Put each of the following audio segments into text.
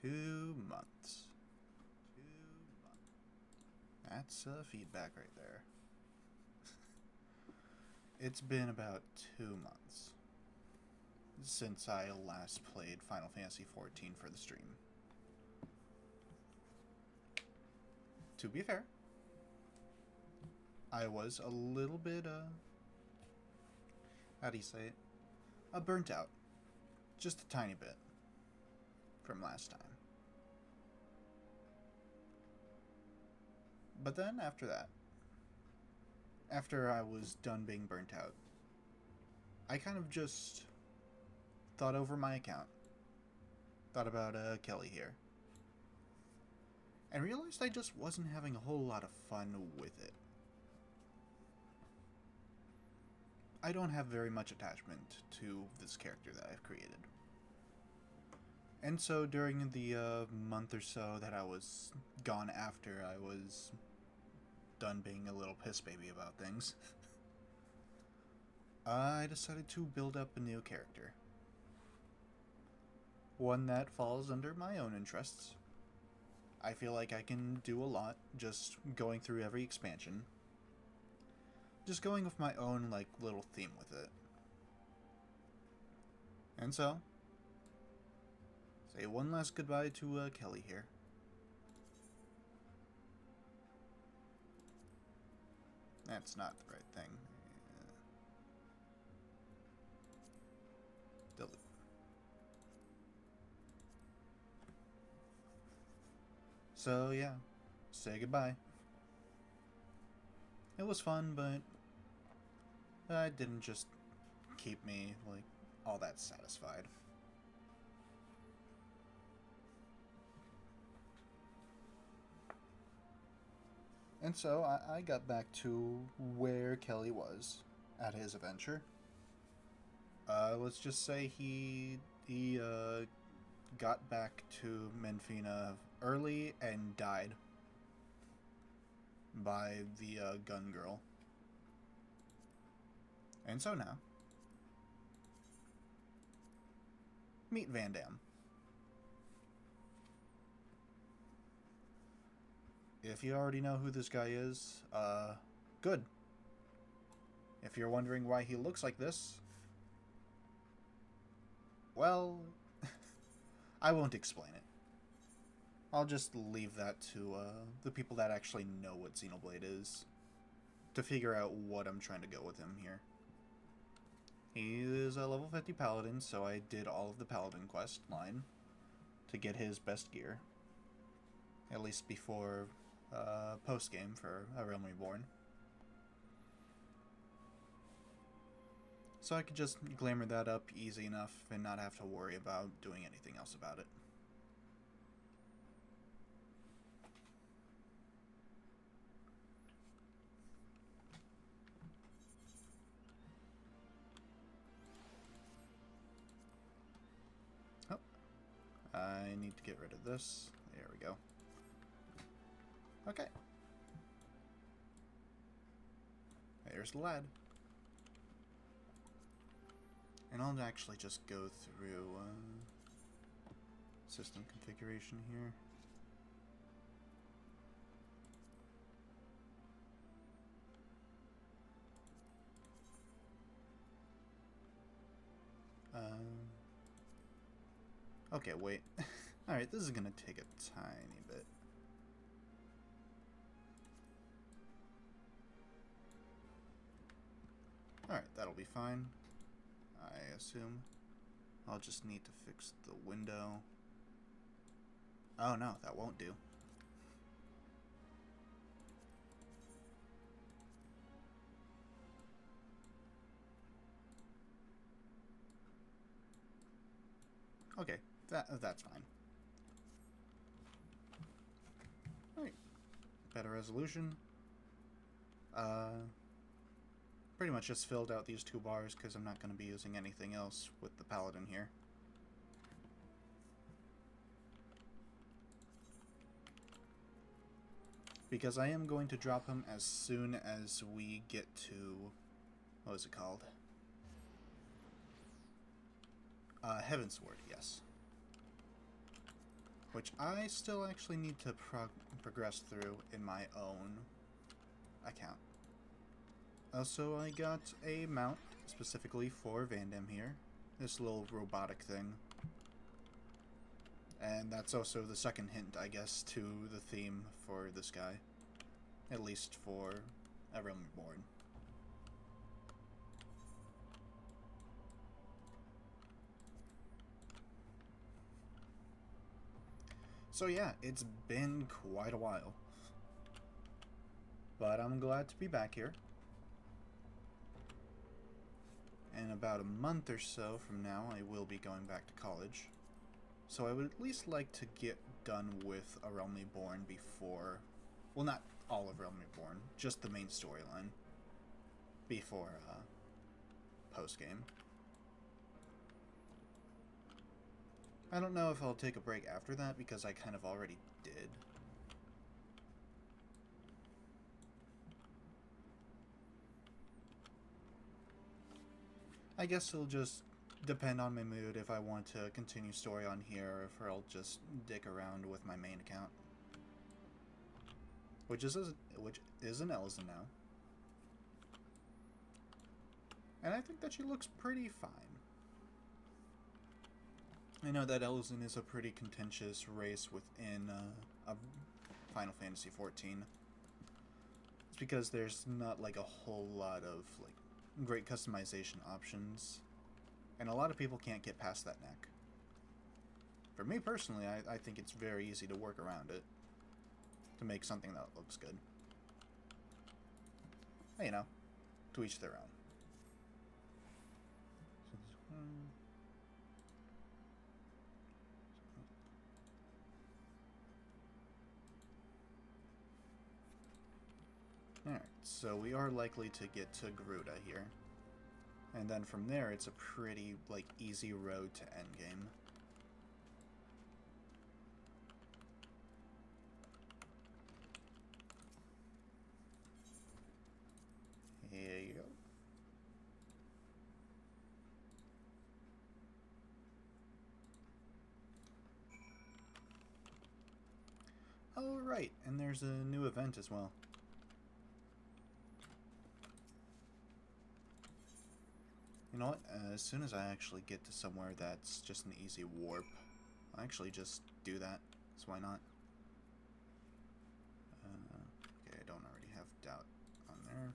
2 months. That's feedback right there. It's been about 2 months since I last played Final Fantasy XIV for the stream. To be fair, I was a little bit, how do you say it? Burnt out. Just a tiny bit from last time. But then after that, after I was done being burnt out, I kind of just thought over my account. Thought about Kelly here. And realized I just wasn't having a whole lot of fun with it. I don't have very much attachment to this character that I've created. And so during the month or so that I was gone after I was done being a little piss baby about things, I decided to build up a new character. One that falls under my own interests. I feel like I can do a lot just going through every expansion. Just going with my own, like, little theme with it. And so, say one last goodbye to Kelly here. That's not the right thing. Delete. So yeah, say goodbye. It was fun, but it didn't just keep me, like, all that satisfied. And so I got back to where Kelly was at his adventure. Let's just say he got back to Menfina early and died by the gun girl. And so now, meet Van Damme. If you already know who this guy is, good. If you're wondering why he looks like this, well, I won't explain it. I'll just leave that to the people that actually know what Xenoblade is to figure out what I'm trying to go with him here. He is a level 50 paladin, so I did all of the paladin quest line to get his best gear. At least before post-game for A Realm Reborn. So I could just glamour that up easy enough and not have to worry about doing anything else about it. Oh, I need to get rid of this. There we go. Okay. There's the lad. And I'll actually just go through system configuration here. Okay, wait. Alright, this is gonna take a tiny bit. Alright, that'll be fine. I assume. I'll just need to fix the window. Oh no, that won't do. Okay, that's fine. Alright. Better resolution. Pretty much just filled out these 2 bars because I'm not going to be using anything else with the paladin here. Because I am going to drop him as soon as we get to... what is it called? Heavensward, yes. which I still actually need to progress through in my own account. Also, I got a mount specifically for Vandam here. This little robotic thing. And that's also the second hint, I guess, to the theme for this guy. At least for A Realm Reborn. So yeah, it's been quite a while. But I'm glad to be back here. In about a month or so from now, I will be going back to college. So I would at least like to get done with A Realm Reborn before... Well, not all of Realm Reborn, just the main storyline. Before, post-game. I don't know if I'll take a break after that, because I kind of already did. I guess it'll just depend on my mood if I want to continue story on here or if I'll just dick around with my main account. Which is an Ellison now. And I think that she looks pretty fine. I know that Ellison is a pretty contentious race within Final Fantasy XIV. It's because there's not like a whole lot of like great customization options, and a lot of people can't get past that neck. For me personally, I think it's very easy to work around it to make something that looks good. But, you know, to each their own. Alright, so we are likely to get to Garuda here. And then from there, it's a pretty, like, easy road to endgame. Here you go. Oh, right, and there's a new event as well. You know what? As soon as I actually get to somewhere that's just an easy warp, I'll actually just do that. So why not? Okay, I don't already have doubt on there.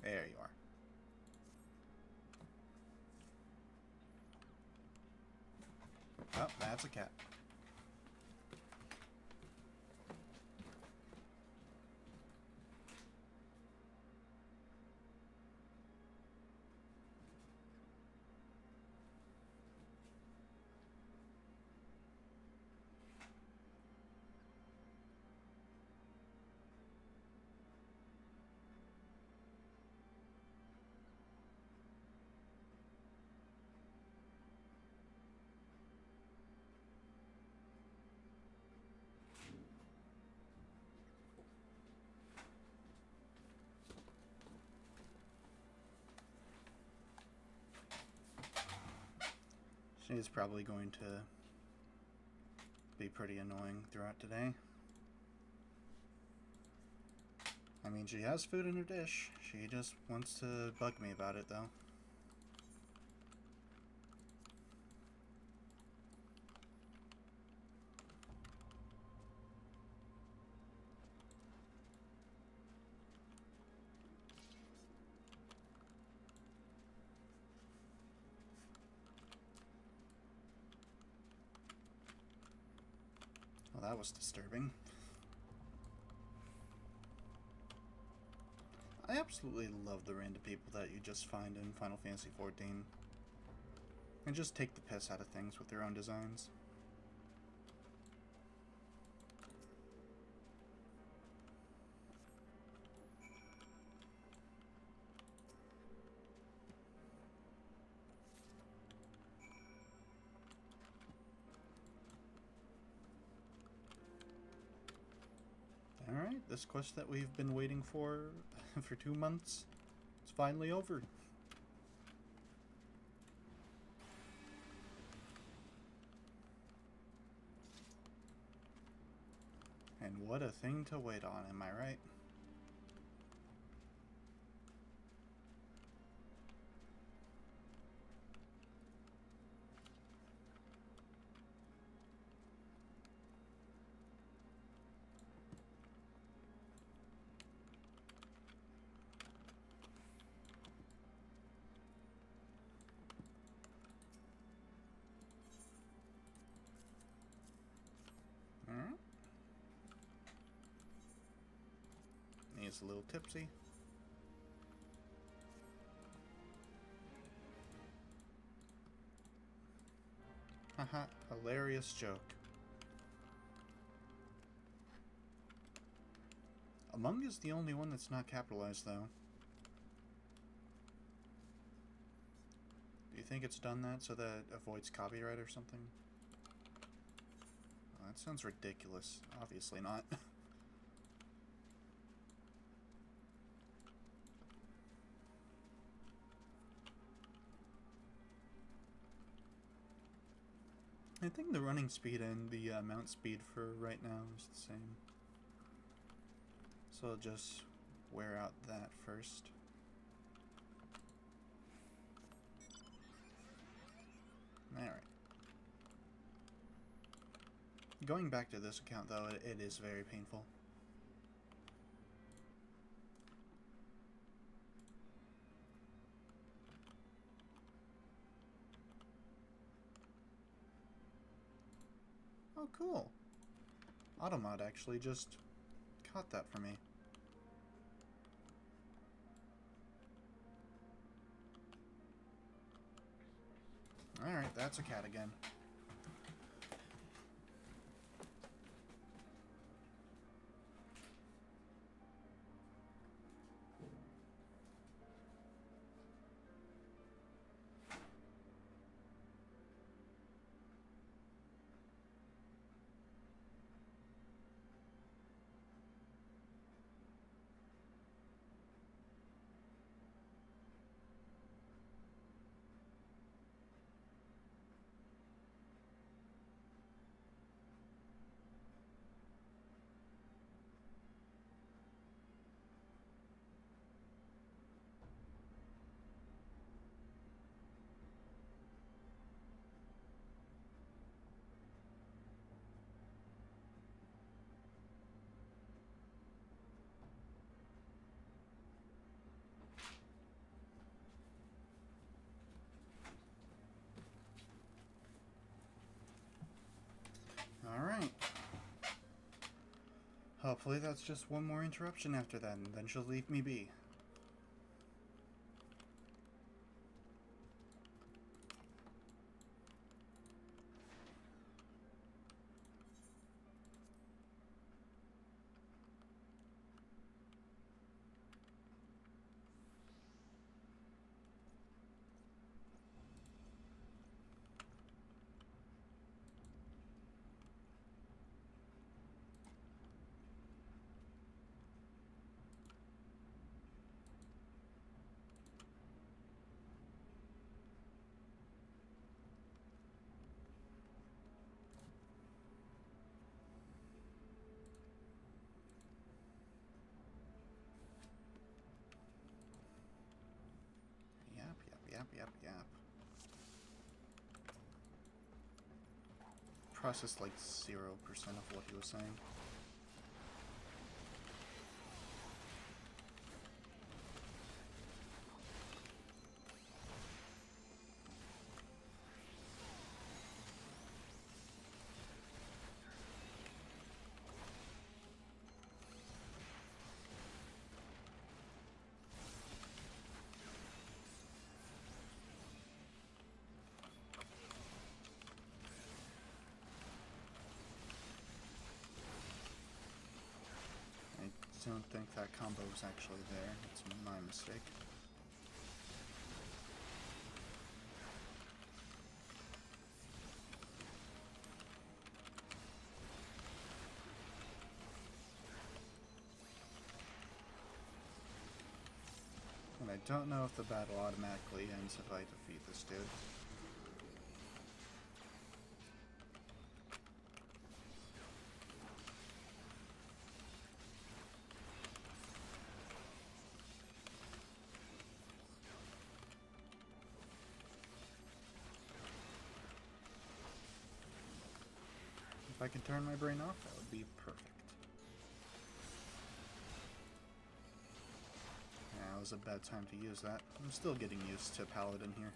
There you are. Oh, that's a cat. She's probably going to be pretty annoying throughout today. I mean, she has food in her dish. She just wants to bug me about it, though. Well, that was disturbing. I absolutely love the random people that you just find in Final Fantasy XIV. And just take the piss out of things with their own designs. Alright. Alright, this quest that we've been waiting for for 2 months, it's finally over. And what a thing to wait on, am I right? Alright. He's a little tipsy. Haha, hilarious joke. Among is the only one that's not capitalized, though. Do you think it's done that so that it avoids copyright or something? Oh, that sounds ridiculous. Obviously not. I think the running speed and the mount speed for right now is the same. So I'll just wear out that first. Alright. Going back to this account, though, it is very painful. Oh, cool. Automod actually just caught that for me. Alright, that's a cat again. Alright. Hopefully that's just one more interruption after that, and then she'll leave me be. Yep. Processed like 0% of what he was saying. I don't think that combo was actually there. It's my mistake. I don't know if the battle automatically ends if I defeat this dude. If I can turn my brain off, that would be perfect. Yeah, it was a bad time to use that. I'm still getting used to Paladin here.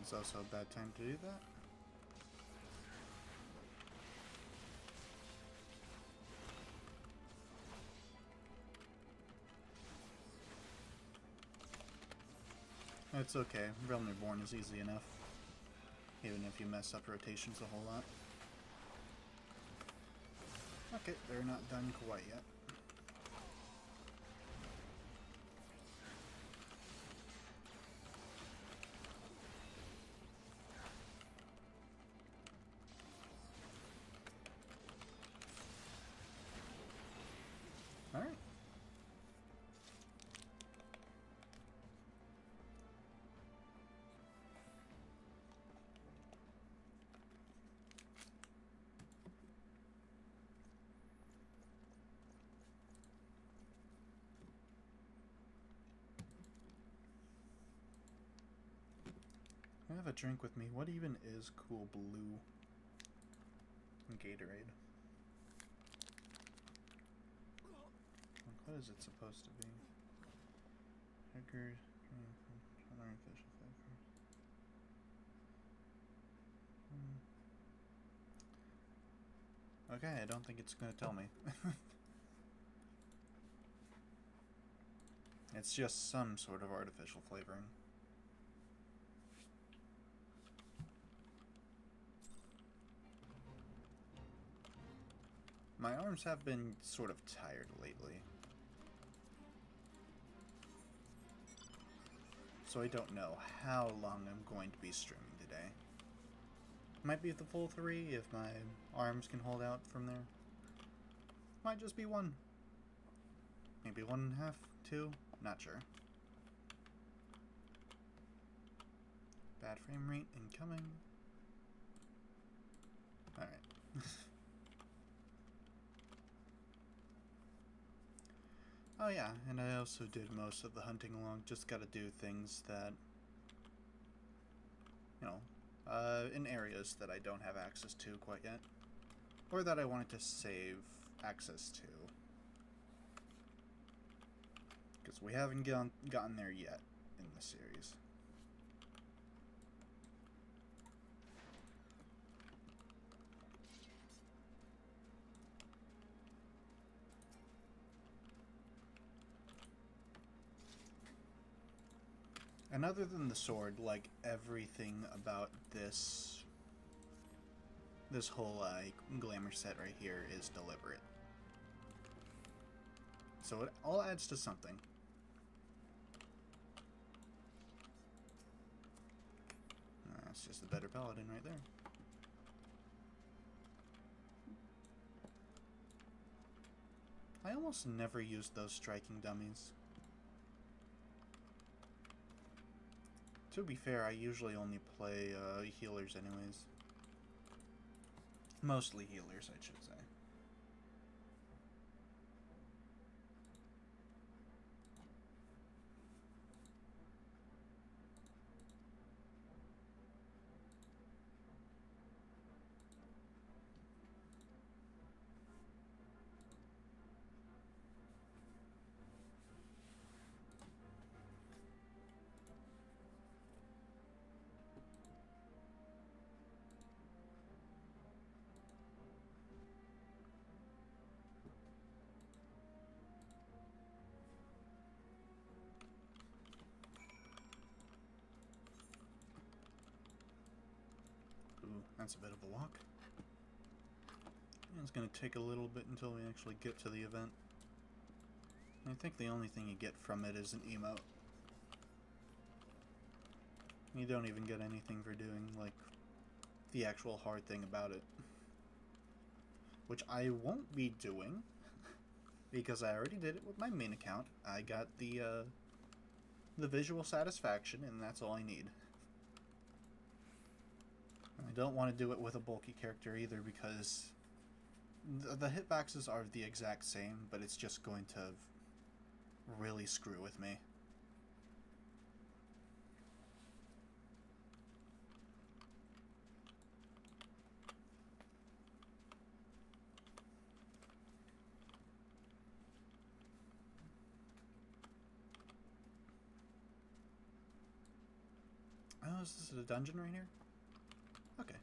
It's also a bad time to do that. It's okay. Realm Reborn is easy enough. Even if you mess up rotations a whole lot. Okay, they're not done quite yet. Alright. I have a drink with me. What even is Cool Blue Gatorade? What is it supposed to be? Hacker, artificial flavor. Okay, I don't think it's going to tell me. It's just some sort of artificial flavoring. My arms have been sort of tired lately. So I don't know how long I'm going to be streaming today. Might be the full 3 if my arms can hold out from there. Might just be 1. Maybe 1.5, 2, not sure. Bad frame rate incoming. Alright. Oh yeah, and I also did most of the hunting along. Just gotta do things that, you know, in areas that I don't have access to quite yet. Or that I wanted to save access to. Because we haven't gotten there yet in the series. And other than the sword, like, everything about this whole glamour set right here is deliberate. So it all adds to something. That's just a better paladin right there. I almost never use those striking dummies. To be fair, I usually only play healers anyways. Mostly healers, I should say. Ooh, that's a bit of a walk. And it's going to take a little bit until we actually get to the event. I think the only thing you get from it is an emote. You don't even get anything for doing, like, the actual hard thing about it. Which I won't be doing, because I already did it with my main account. I got the visual satisfaction, and that's all I need. I don't want to do it with a bulky character either, because the hitboxes are the exact same, but it's just going to really screw with me. Oh, is this a dungeon right here? Okay.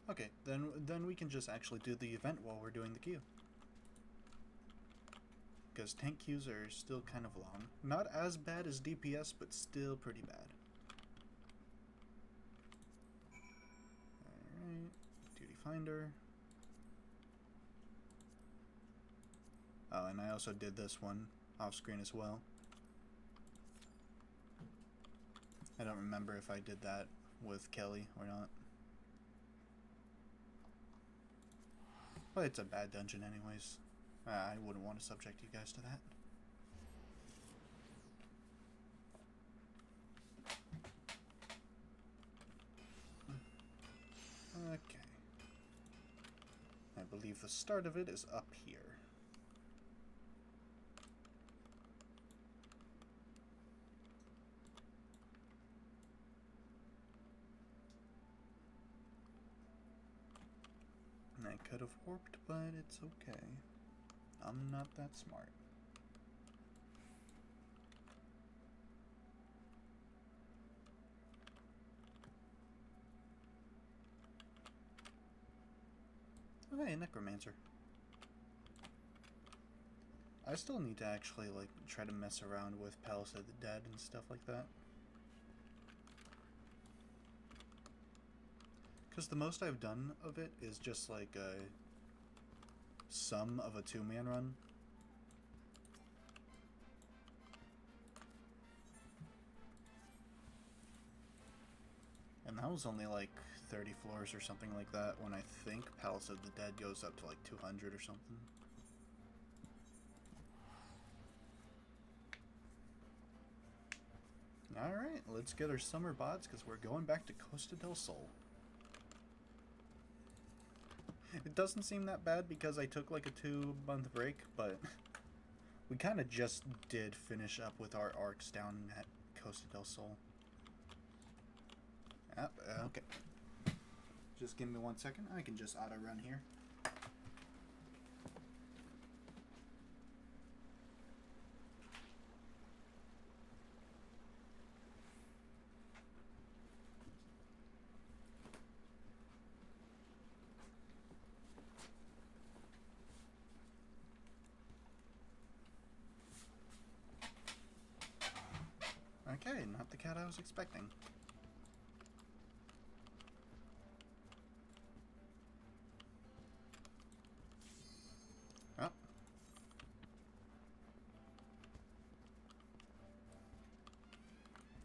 Okay, then we can just actually do the event while we're doing the queue. Because tank queues are still kind of long. Not as bad as DPS, but still pretty bad. Alright, duty finder. Oh, and I also did this one off screen as well. I don't remember if I did that with Kelly or not. But it's a bad dungeon anyways. I wouldn't want to subject you guys to that. Okay. I believe the start of it is up here. And I could have warped, but it's okay. I'm not that smart. Oh, hey, Necromancer. I still need to actually, like, try to mess around with Palace of the Dead and stuff like that. Because the most I've done of it is just, like, a sum of a two-man run. And that was only, like, 30 floors or something like that, when I think Palace of the Dead goes up to, like, 200 or something. Alright, let's get our summer bots, because we're going back to Costa del Sol. It doesn't seem that bad because I took like a 2-month break, but we kind of just did finish up with our arcs down at Costa del Sol. Okay. Just give me 1 second. I can just auto run here. Okay, not the cat I was expecting. Oh.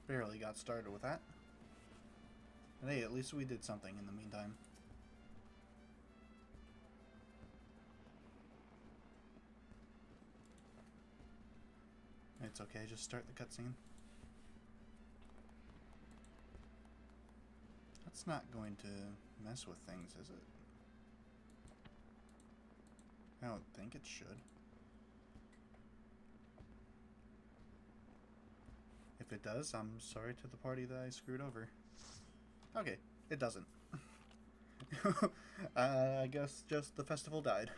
Barely got started with that. But hey, at least we did something in the meantime. It's okay, just start the cutscene. That's not going to mess with things, is it? I don't think it should. If it does, I'm sorry to the party that I screwed over. Okay, it doesn't. I guess just the festival died.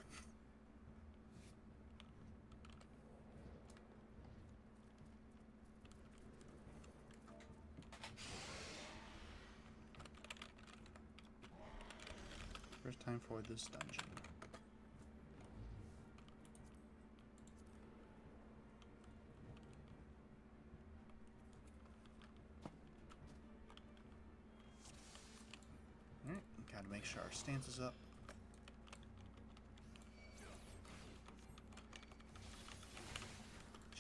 First time for this dungeon. Alright, gotta make sure our stance is up.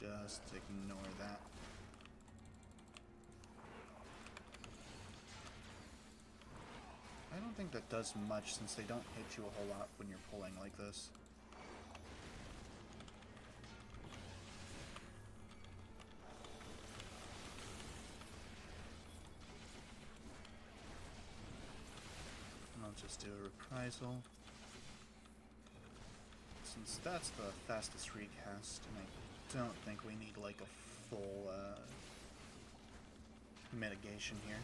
Just ignore that. I don't think that does much since they don't hit you a whole lot when you're pulling like this. I'll just do a reprisal. Since that's the fastest recast, and I don't think we need like a full mitigation here.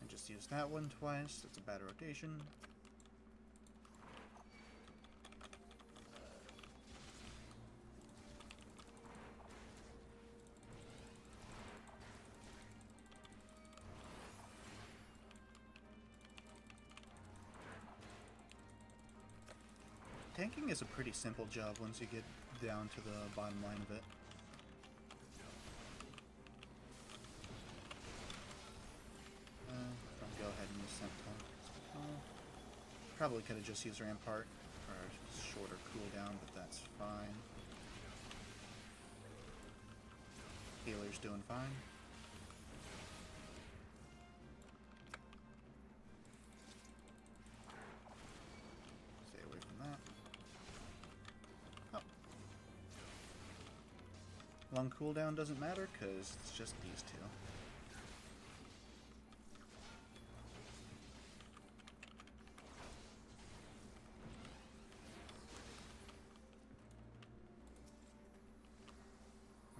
And just use that one twice, that's a bad rotation. Tanking is a pretty simple job once you get down to the bottom line of it. I'll go ahead and use Sentinel. Probably could have just used Rampart for a shorter cooldown, but that's fine. Healer's doing fine. Stay away from that. Long cooldown doesn't matter because it's just these two.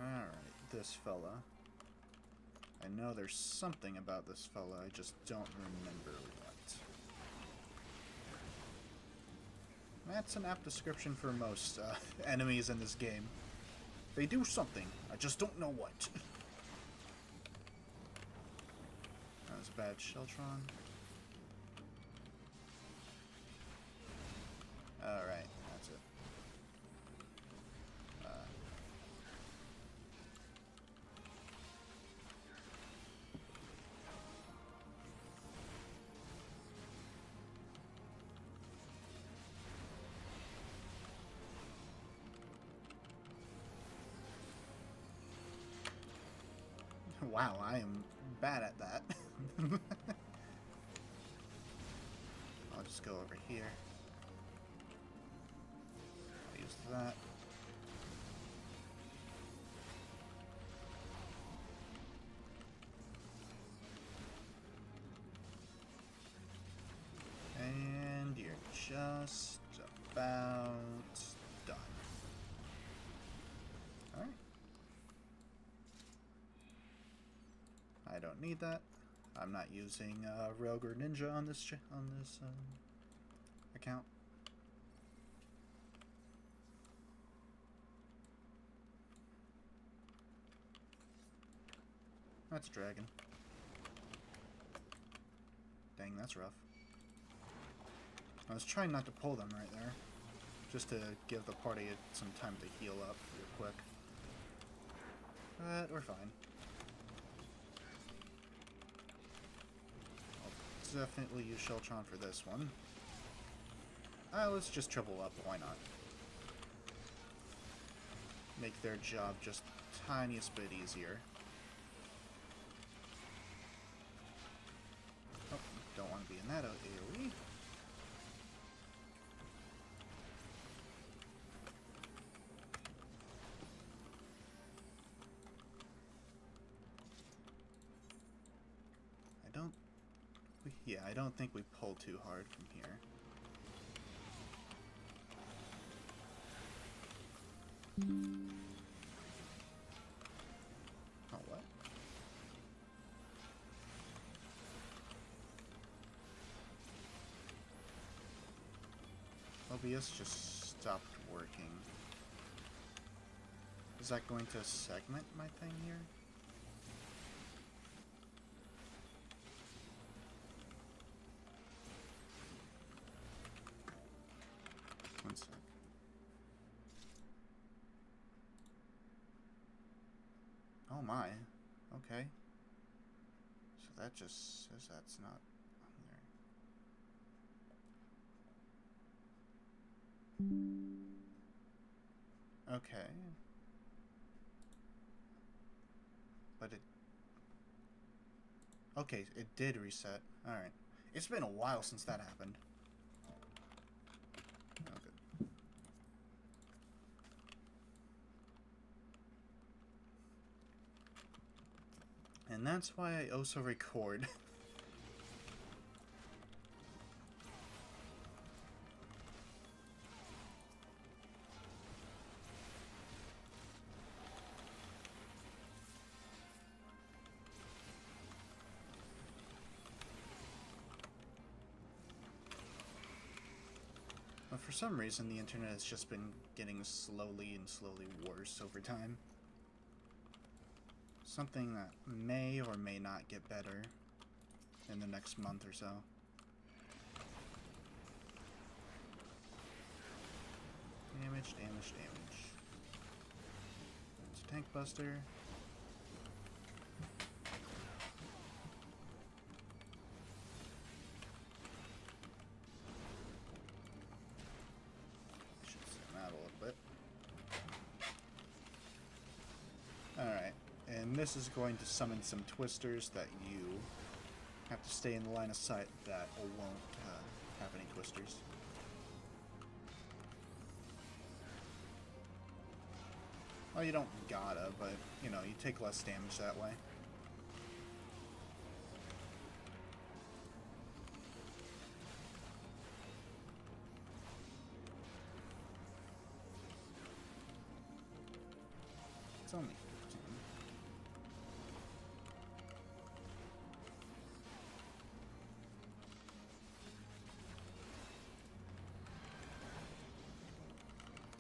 Alright, this fella. I know there's something about this fella, I just don't remember what. That's an apt description for most enemies in this game. They do something, I just don't know what. That was a bad Sheltron. Alright, that's it. Wow, I am bad at that. I'll just go over here. I'll use that. And you're just about done. Alright. I don't need that. I'm not using Rogue or Ninja on this account. That's a dragon. Dang, that's rough. I was trying not to pull them right there, just to give the party some time to heal up real quick. But we're fine. Definitely use Sheltron for this one. Let's just triple up, why not? Make their job just tiniest bit easier. Oh, don't want to be in that AoE. Yeah, I don't think we pull too hard from here. Oh, what? OBS just stopped working. Is that going to segment my thing here? One sec. Oh my. Okay. So that just says that's not on there. Okay. But it... Okay, it did reset. Alright. It's been a while since that happened. Okay. And that's why I also record. But for some reason, the internet has just been getting slowly worse over time. Something that may or may not get better in the next month or so. Damage, damage, damage. There's a tank buster. Should zoom out a little bit. Alright, and this is going to summon some twisters that you have to stay in the line of sight that won't have any twisters. Well, you don't gotta, but, you know, you take less damage that way. It's only 15.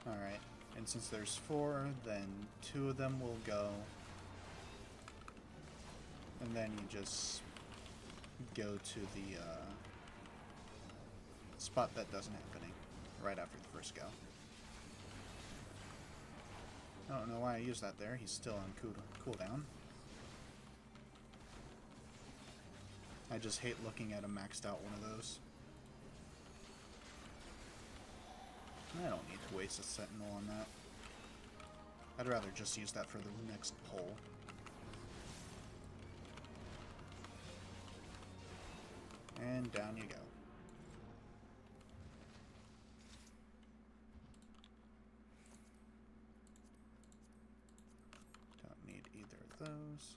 Alright, and since there's 4, then 2 of them will go. And then you just go to the spot that doesn't have any, right after the first go. I don't know why I used that there. He's still on cooldown. I just hate looking at a maxed out one of those. I don't need to waste a sentinel on that. I'd rather just use that for the next pull. And down you go. Don't need either of those.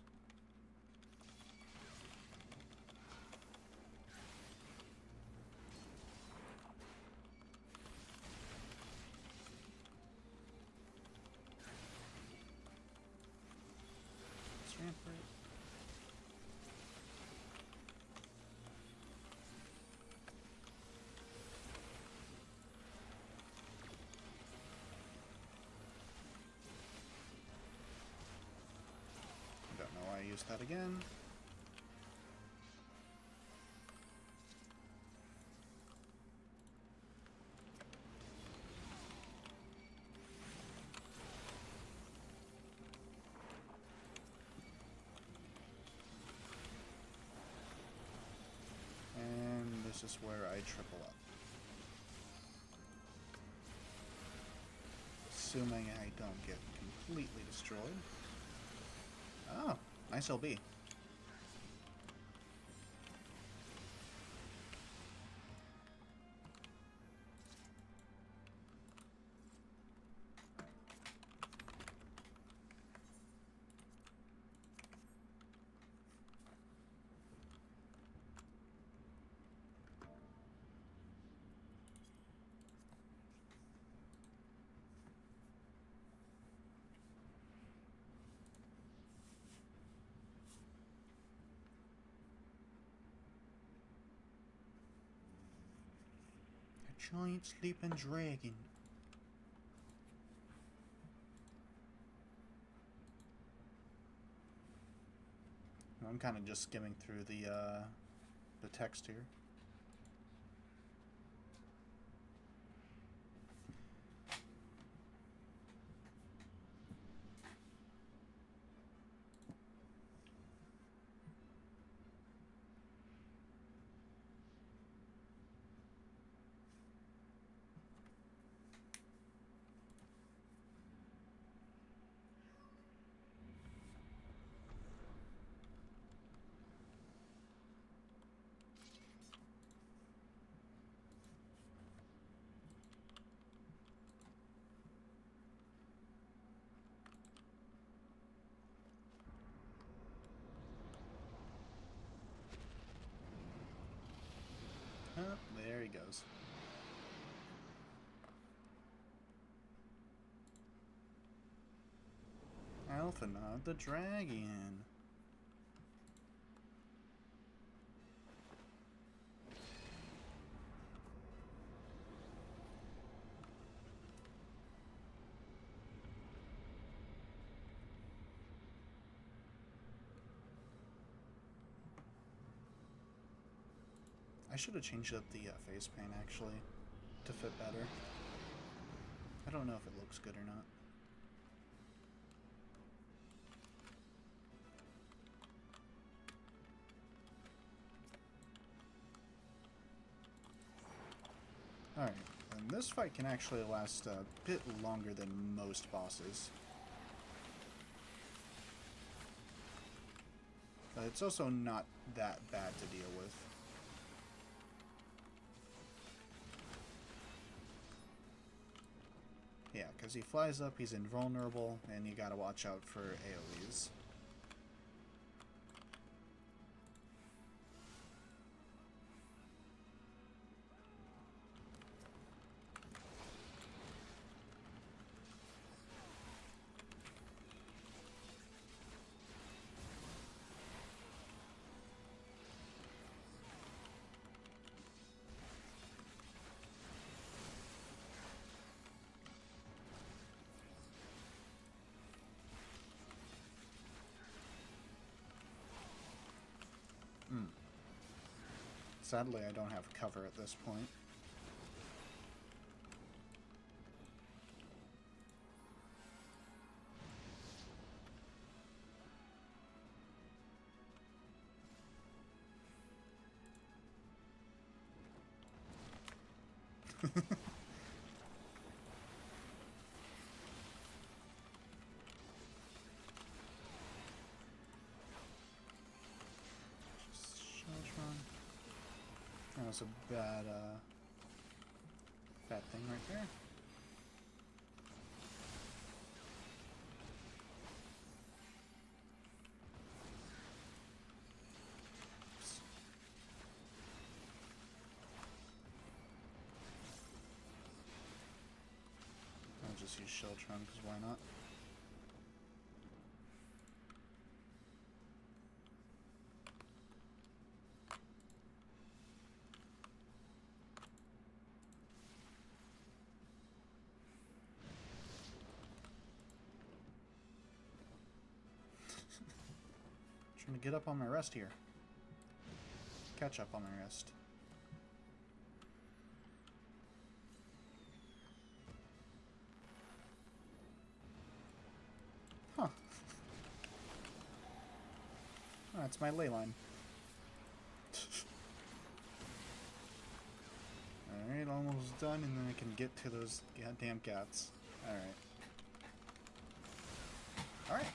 Rampart. Don't know why I used that again. This is where I triple up. Assuming I don't get completely destroyed. Oh, nice LB. Giant sleeping dragon. I'm kind of just skimming through the text here. Alpha, not the dragon. I should have changed up the face paint, actually, to fit better. I don't know if it looks good or not. Alright, and this fight can actually last a bit longer than most bosses. But it's also not that bad to deal with. Yeah, because he flies up, he's invulnerable, and you gotta watch out for AoEs. Sadly, I don't have cover at this point. That was a bad thing right there. Oops. I'll just use Sheltron, because why not? Trying to get up on my rest here. Catch up on my rest. Huh. Oh, that's my ley line. Alright, almost done, and then I can get to those goddamn cats. Alright. Alright.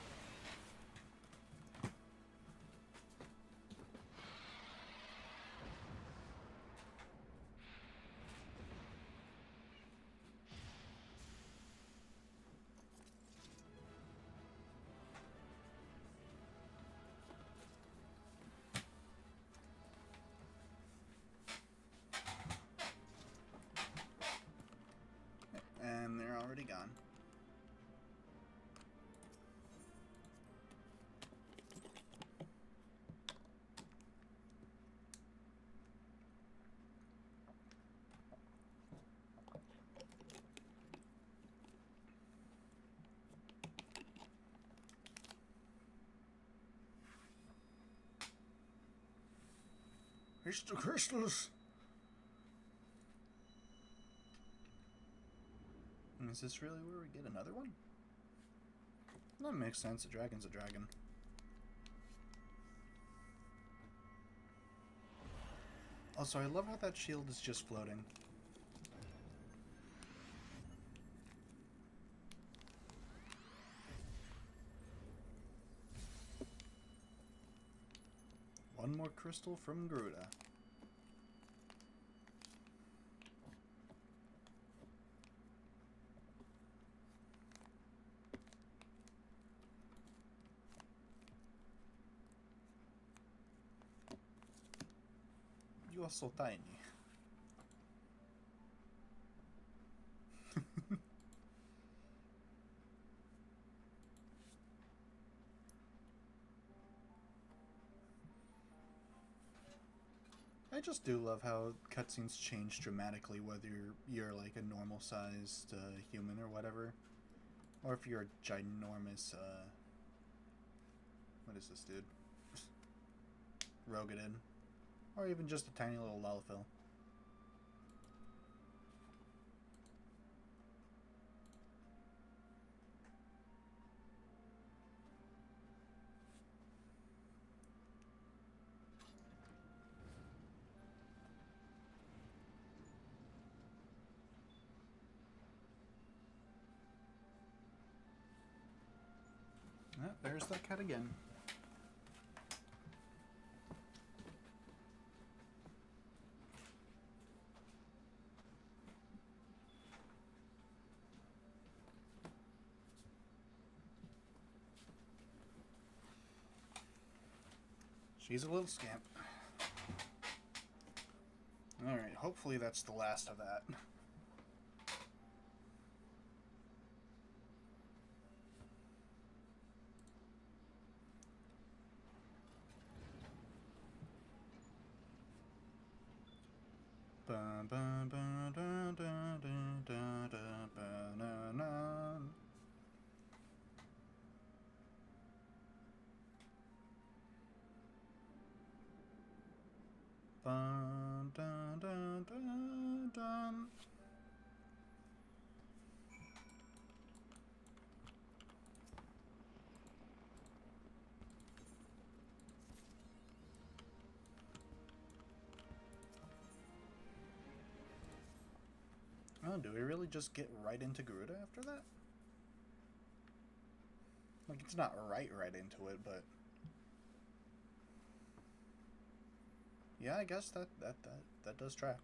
And they're already gone. It's the crystals! Is this really where we get another one? That makes sense. A dragon's a dragon. Also, I love how that shield is just floating. One more crystal from Gruda. You are so tiny. I just do love how cutscenes change dramatically, whether you're like a normal sized human or whatever, or if you're a ginormous, what is this dude? Rogadin, or even just a tiny little Lalafell. Ah, there's that cat again. She's a little scamp. Alright, hopefully that's the last of that. Oh, do we really just get right into Garuda after that? Like, it's not right into it, but... yeah, I guess that does track.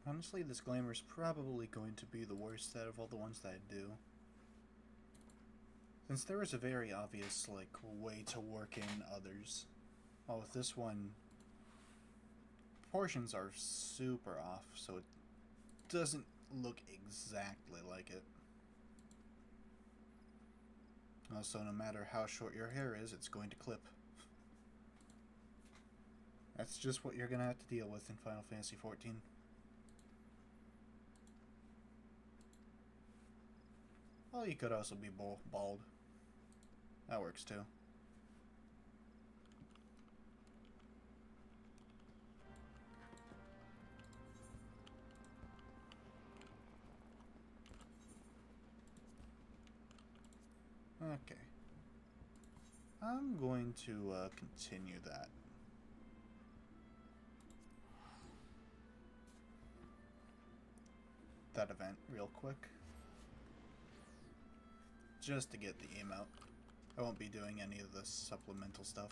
Honestly, this glamour is probably going to be the worst out of all the ones that I do. Since there is a very obvious, like, way to work in others. Well, with this one, proportions are super off, so it doesn't look exactly like it. Also, no matter how short your hair is, it's going to clip. That's just what you're going to have to deal with in Final Fantasy XIV. Well, you could also be bald. That works too. Okay. I'm going to continue that event real quick. Just to get the aim out. I won't be doing any of the supplemental stuff.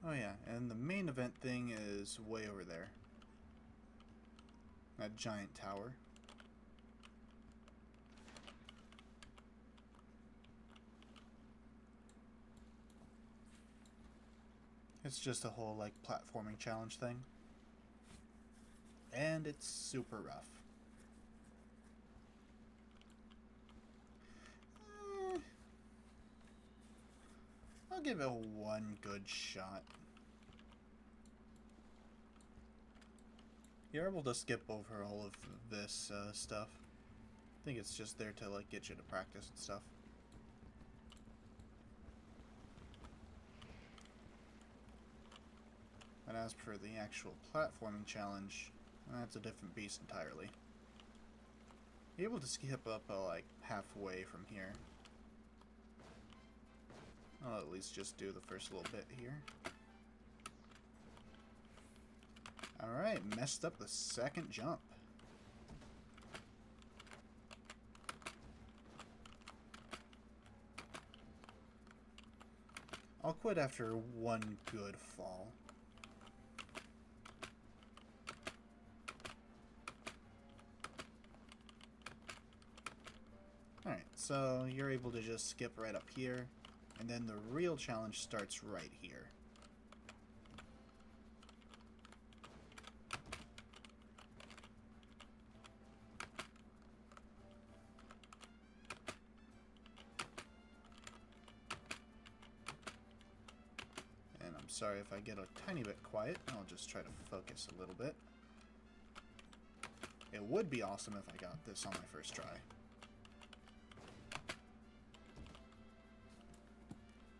Oh yeah, and the main event thing is way over there. That giant tower. It's just a whole, like, platforming challenge thing. And it's super rough. I'll give it one good shot. You're able to skip over all of this stuff. I think it's just there to, like, get you to practice and stuff. And as for the actual platforming challenge, that's a different beast entirely. You're able to skip up like halfway from here. I'll at least just do the first little bit here. Alright, messed up the second jump. I'll quit after one good fall. Alright, so you're able to just skip right up here, and then the real challenge starts right here. Sorry if I get a tiny bit quiet. I'll just try to focus a little bit. It would be awesome if I got this on my first try.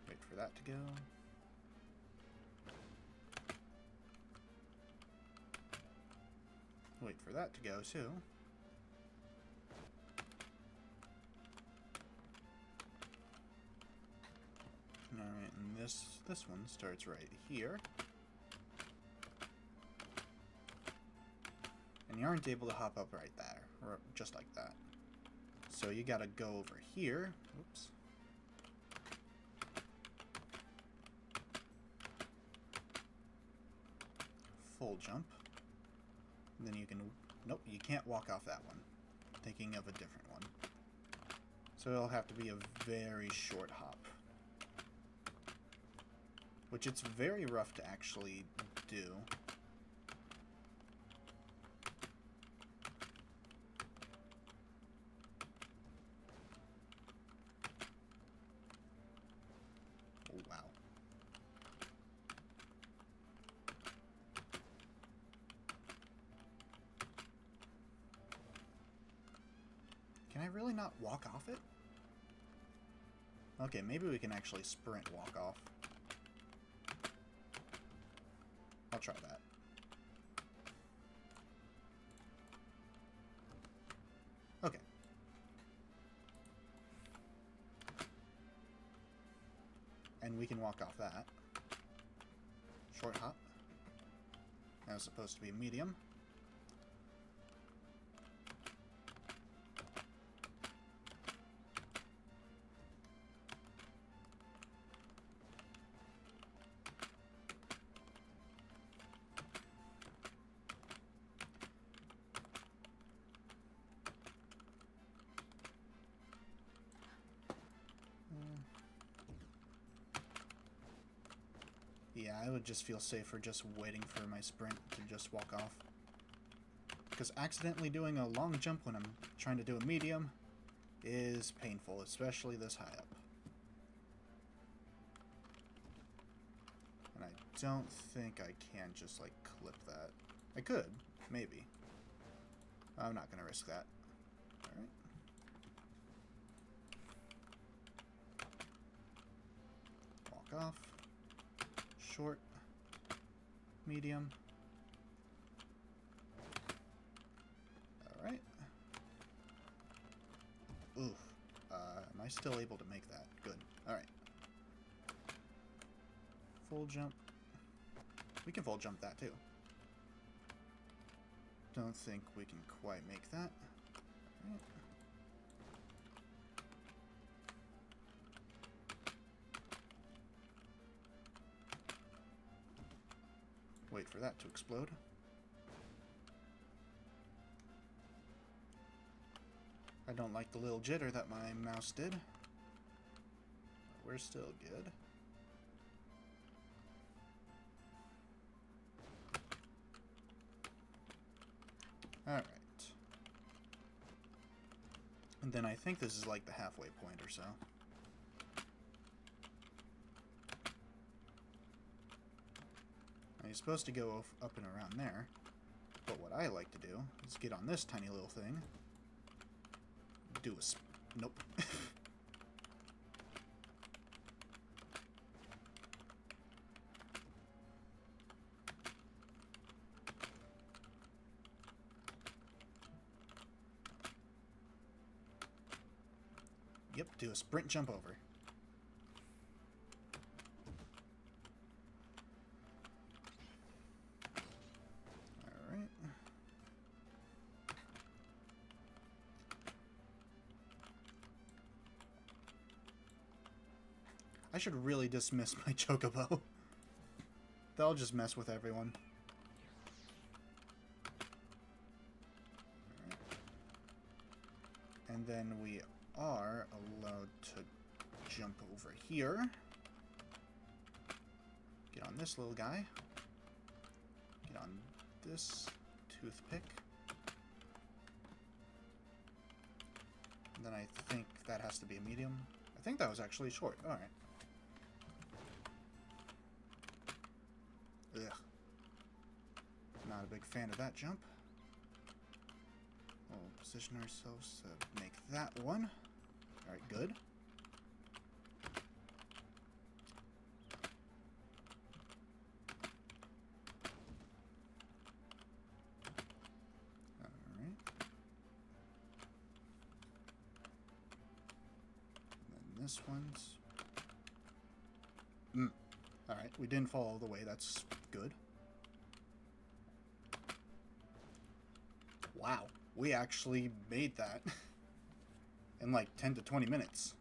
Wait for that to go. Wait for that to go too. Alright, and this one starts right here. And you aren't able to hop up right there, or just like that. So you gotta go over here. Oops. Full jump. And then you can... Nope, you can't walk off that one. Thinking of a different one. So it'll have to be a very short hop. Which it's very rough to actually do. Oh, wow. Can I really not walk off it? Okay, maybe we can actually sprint walk off. I'll try that. Okay. And we can walk off that. Short hop. That was supposed to be medium. Yeah, I would just feel safer just waiting for my sprint to just walk off. Because accidentally doing a long jump when I'm trying to do a medium is painful, especially this high up. And I don't think I can just, like, clip that. I could, maybe. I'm not going to risk that. Alright. Walk off. Short, medium. Alright. Oof. Am I still able to make that? Good. Alright. Full jump. We can full jump that too. Don't think we can quite make that. Alright. Wait for that to explode. I don't like the little jitter that my mouse did. But we're still good. Alright. And then I think this is like the halfway point or so. You're supposed to go up and around there, but what I like to do is get on this tiny little thing, do a nope. Yep, do a sprint jump over. Alright. I should really dismiss my chocobo. They'll just mess with everyone. Alright. And then we are allowed to jump over here. Get on this little guy. Get on this toothpick. And then I think that has to be a medium. I think that was actually short. Alright. Ugh. Not a big fan of that jump. We'll position ourselves to make that one. Alright, good. Alright. And then this one's... Alright, we didn't fall all the way. That's good. Wow, we actually made that in like 10 to 20 minutes.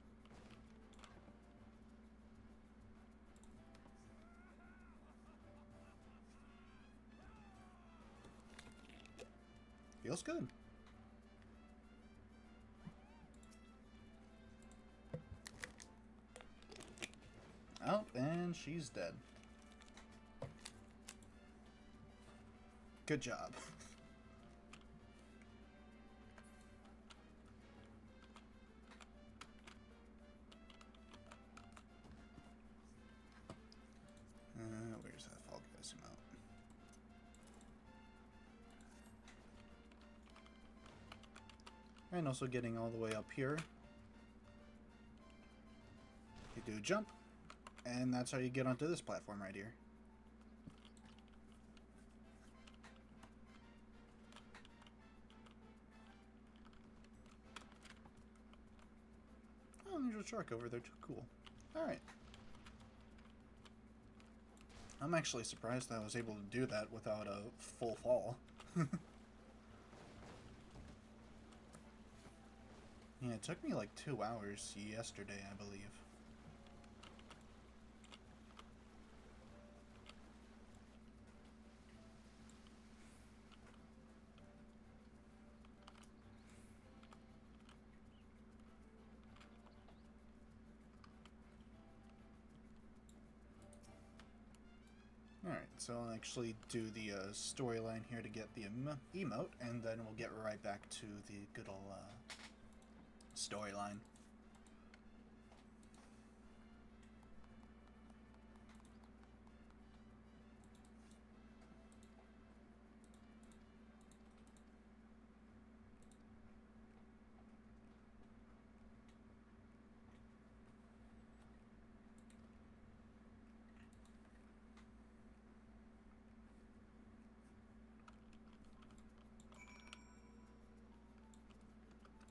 Feels good. Oh, and she's dead. Good job. Where's that Fall Guys out? And also getting all the way up here. You do a jump, and that's how you get onto this platform right here. Oh, there's a shark over there too. Cool. Alright. I'm actually surprised that I was able to do that without a full fall. Yeah, it took me like 2 hours yesterday, I believe. Alright, so I'll actually do the storyline here to get the emote, and then we'll get right back to the good old storyline.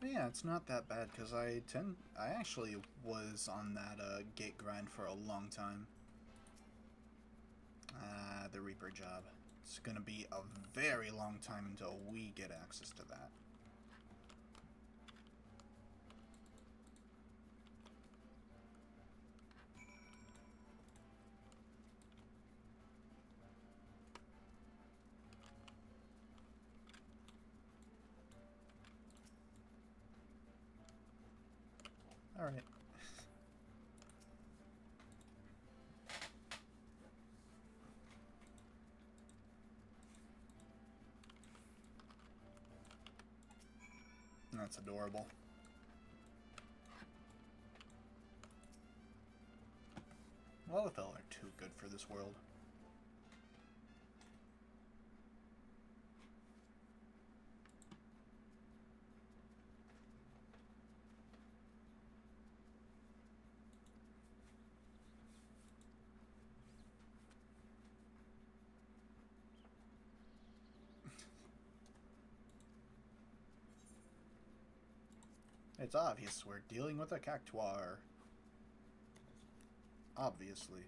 Yeah, it's not that bad because I actually was on that gate grind for a long time. The Reaper job. It's gonna be a very long time until we get access to that. Alright. That's adorable. Lalafell are too good for this world. It's obvious we're dealing with a cactuar. Obviously.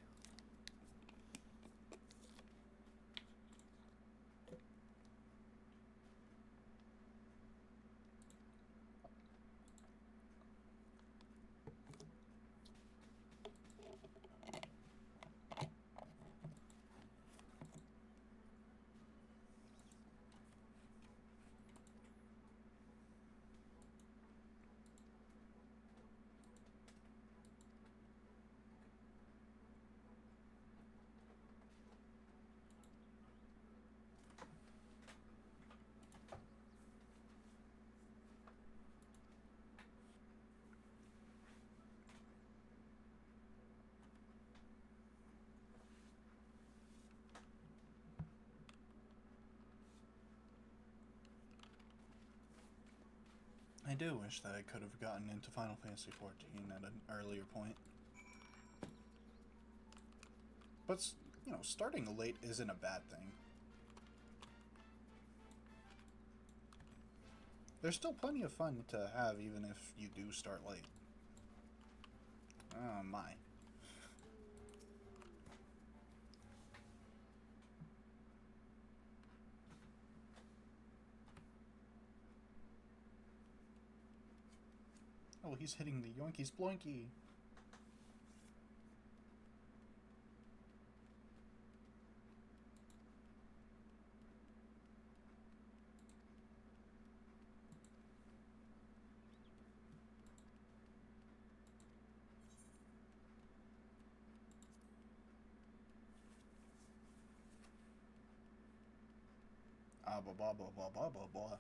I do wish that I could have gotten into Final Fantasy XIV at an earlier point. But, you know, starting late isn't a bad thing. There's still plenty of fun to have even if you do start late. Oh my. Oh, he's hitting the yoinky sploinky. Ah, blah, blah, blah, blah, blah, blah, blah.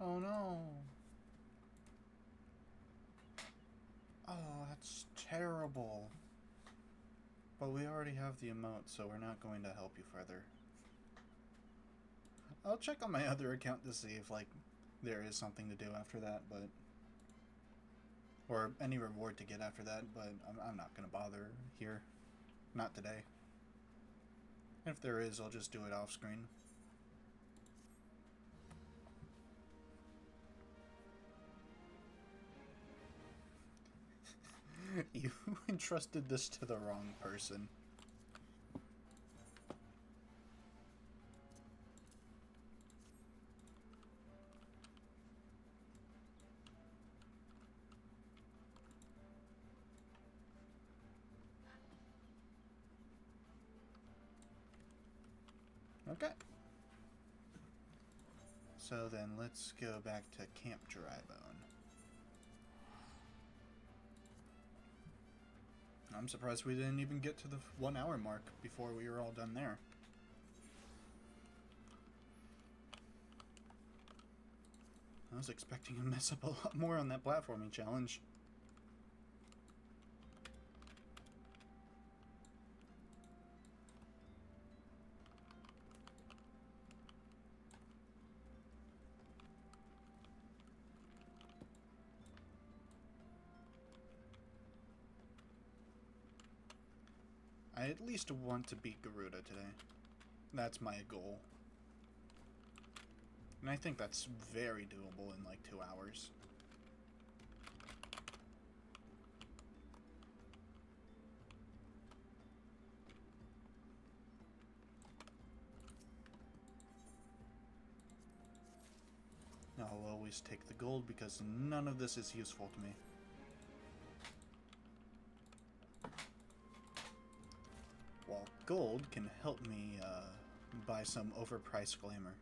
Oh no. Oh, that's terrible. But we already have the emote, so we're not going to help you further. I'll check on my other account to see if, like, there is something to do after that, but... or any reward to get after that, but I'm not going to bother here. Not today. If there is, I'll just do it off screen. You entrusted this to the wrong person. Okay. So then let's go back to Camp Drybone. I'm surprised we didn't even get to the 1 hour mark before we were all done there. I was expecting to mess up a lot more on that platforming challenge. I at least want to beat Garuda today. That's my goal. And I think that's very doable in like 2 hours. I'll always take the gold because none of this is useful to me. While gold can help me buy some overpriced glamour.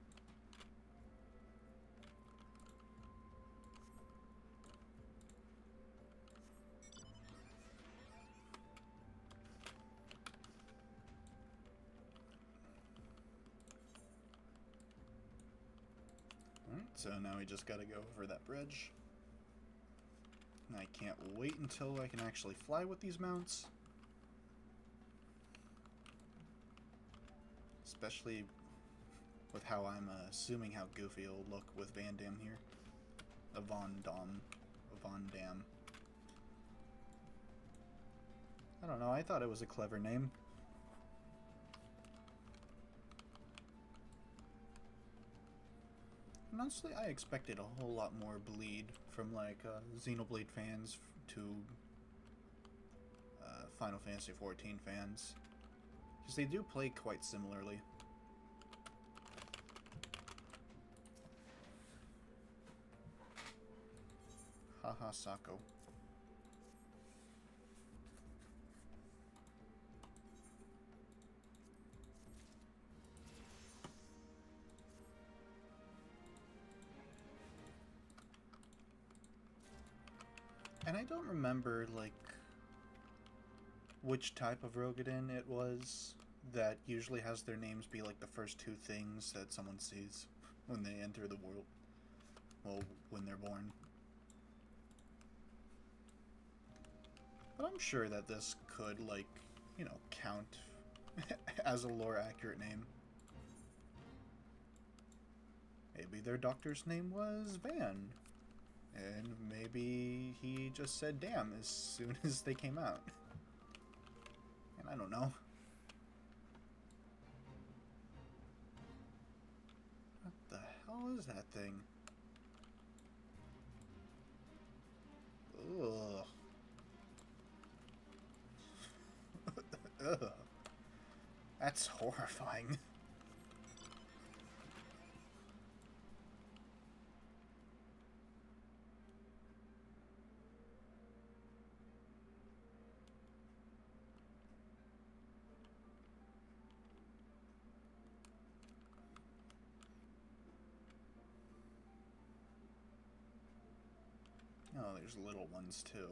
So now we just gotta go over that bridge. And I can't wait until I can actually fly with these mounts. Especially with how I'm assuming how goofy it'll look with Van Damme here. Von Damme. I don't know, I thought it was a clever name. And honestly, I expected a whole lot more bleed from, like, Xenoblade fans to Final Fantasy XIV fans. Because they do play quite similarly. Haha, Sako. And I don't remember, like, which type of Rogadin it was that usually has their names be, like, the first two things that someone sees when they enter the world. Well, when they're born. But I'm sure that this could, like, you know, count as a lore-accurate name. Maybe their doctor's name was Van. And maybe he just said damn as soon as they came out. And I don't know. What the hell is that thing? Ugh. Ugh. That's horrifying. Oh, there's little ones too.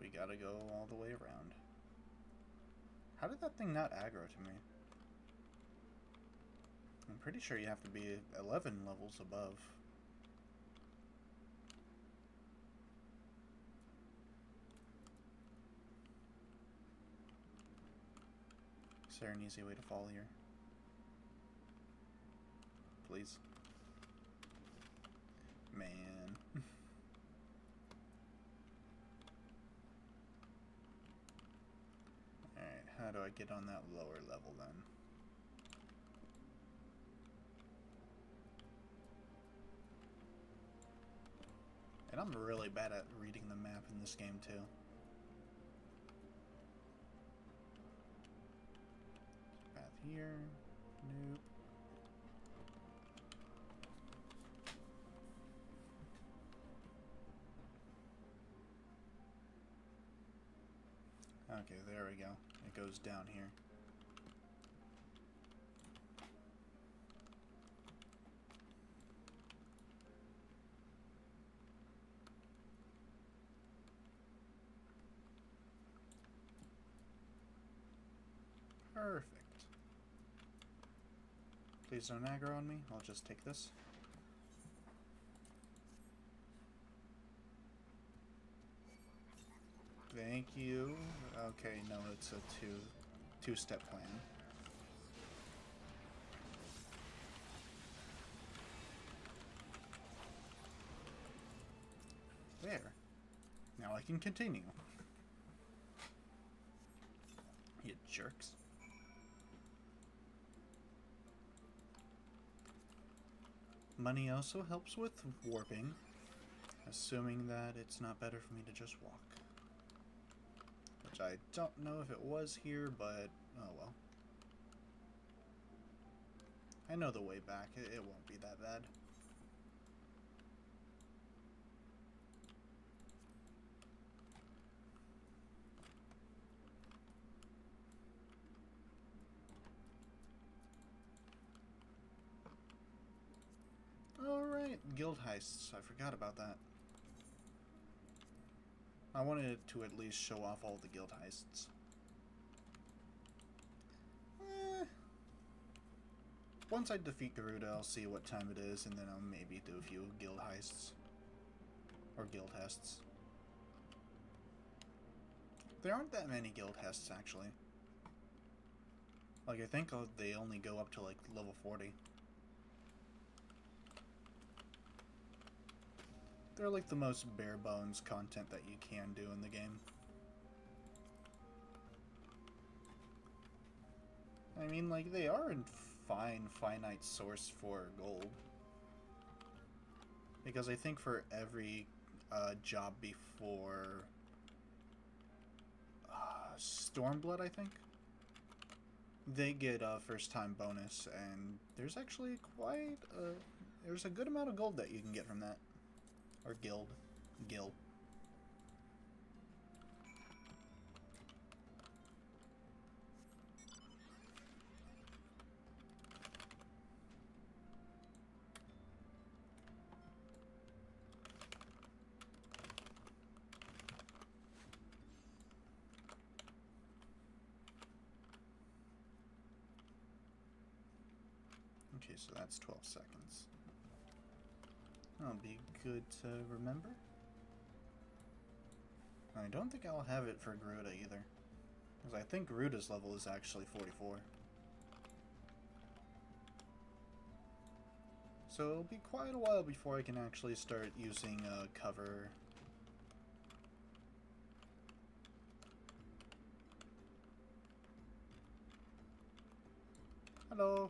We gotta go all the way around. How did that thing not aggro to me? I'm pretty sure you have to be 11 levels above. Is there an easy way to fall here? Please. Man. Alright, how do I get on that lower level then? And I'm really bad at reading the map in this game too. Path here. Nope. Okay, there we go. It goes down here. Perfect. Please don't aggro on me. I'll just take this. Thank you. Okay, no, it's a two-step plan. There. Now I can continue. You jerks. Money also helps with warping, assuming that it's not better for me to just walk. Which I don't know if it was here, but oh well. I know the way back. It won't be that bad. Alright, guild heists. I forgot about that. I wanted to at least show off all the guild heists. Once I defeat Garuda, I'll see what time it is, and then I'll maybe do a few guild heists. Or guild heists. There aren't that many guild heists, actually. Like, I think they only go up to, like, level 40. They're, like, the most bare-bones content that you can do in the game. I mean, like, they are a finite source for gold. Because I think for every job before Stormblood, I think, they get a first-time bonus, and there's actually there's a good amount of gold that you can get from that. Or gil. Okay, so that's 12 seconds. That'll be good to remember. I don't think I'll have it for Garuda either. Because I think Garuda's level is actually 44. So it'll be quite a while before I can actually start using cover. Hello.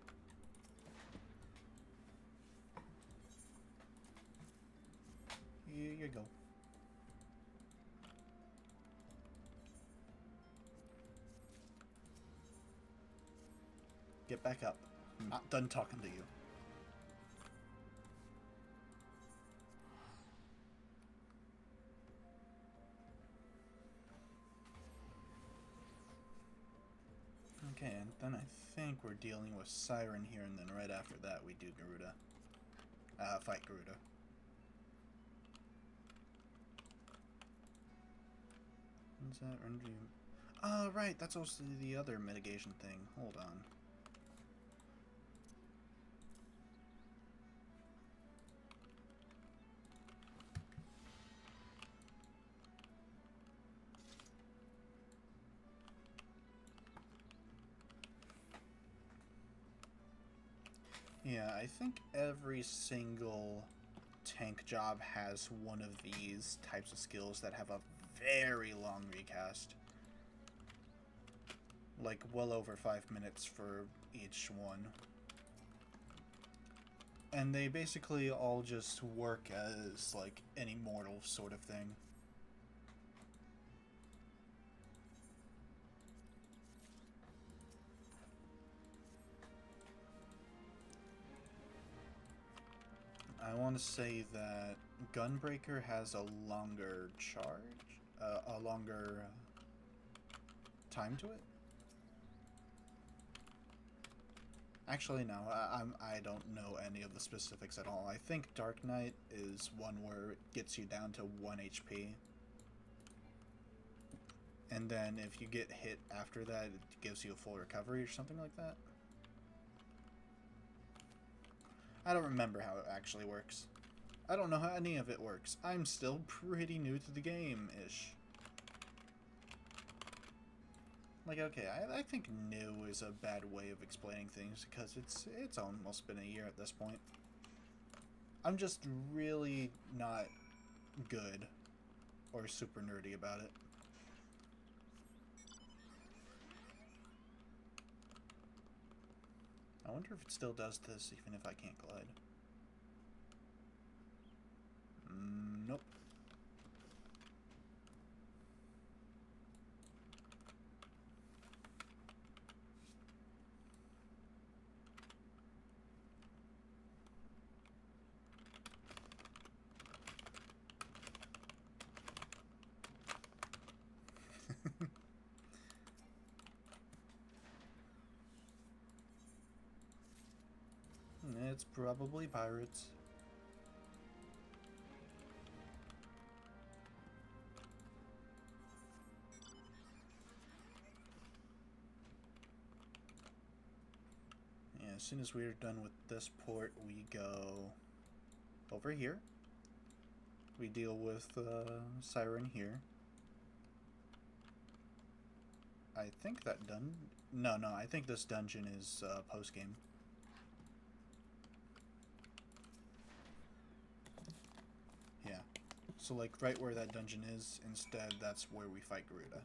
Here you go. Get back up. I'm not done talking to you. Okay, and then I think we're dealing with Siren here, and then right after that we do Garuda. Fight Garuda. What's that? Render you... Oh, right, that's also the other mitigation thing. Hold on. Yeah, I think every single tank job has one of these types of skills that have a very long recast. Like, well over 5 minutes for each one. And they basically all just work as, like, an immortal sort of thing. I want to say that Gunbreaker has a longer charge, a longer time to it. Actually, no, I don't know any of the specifics at all. I think Dark Knight is one where it gets you down to 1 HP. And then if you get hit after that, it gives you a full recovery or something like that. I don't remember how it actually works. I don't know how any of it works. I'm still pretty new to the game-ish. Like, okay, I think new is a bad way of explaining things, because it's almost been a year at this point. I'm just really not good or super nerdy about it. I wonder if it still does this even if I can't glide. Nope. It's probably pirates. Yeah, as soon as we're done with this port, we go over here. We deal with Siren here. I think that done. No, I think this dungeon is post game. Yeah. So like right where that dungeon is, instead that's where we fight Garuda.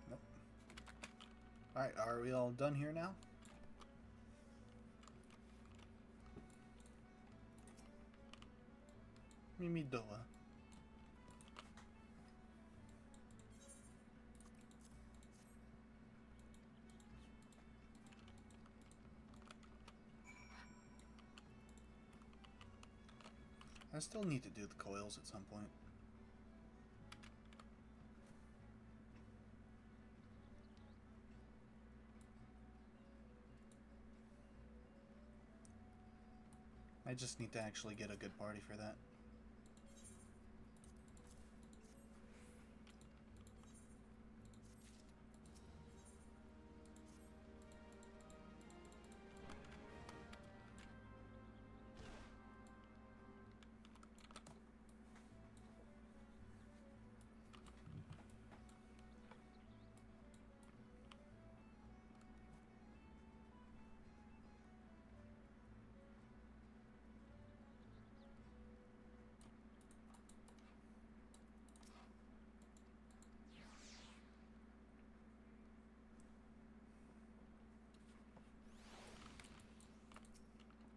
Nope. Alright, are we all done here now? Mimi Doa. I still need to do the coils at some point. I just need to actually get a good party for that.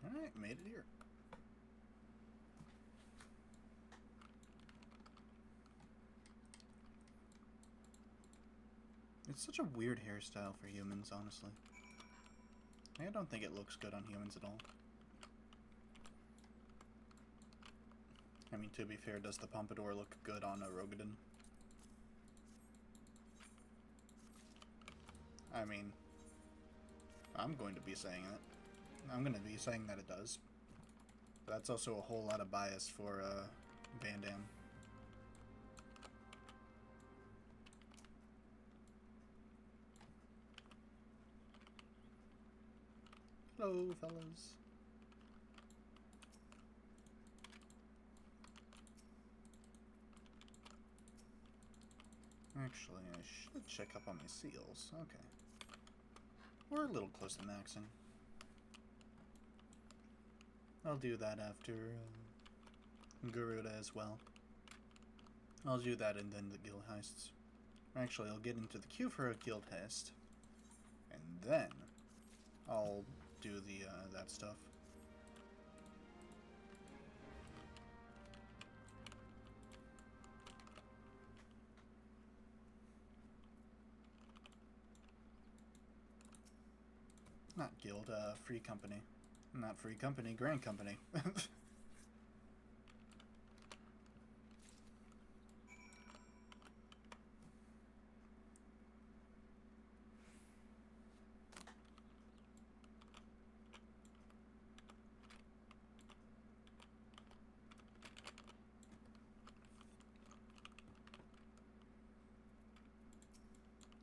Alright, made it here. It's such a weird hairstyle for humans, honestly. I don't think it looks good on humans at all. I mean, to be fair, does the pompadour look good on a Rogadin? I mean, I'm going to be saying it. I'm going to be saying that it does. But that's also a whole lot of bias for Van Damme. Hello, fellas. Actually, I should check up on my seals. Okay. We're a little close to maxing. I'll do that after Garuda as well. I'll do that and then the guild heists. Actually, I'll get into the queue for a guild heist. And then I'll do the that stuff. Not guild, free company. Not free company, grand company.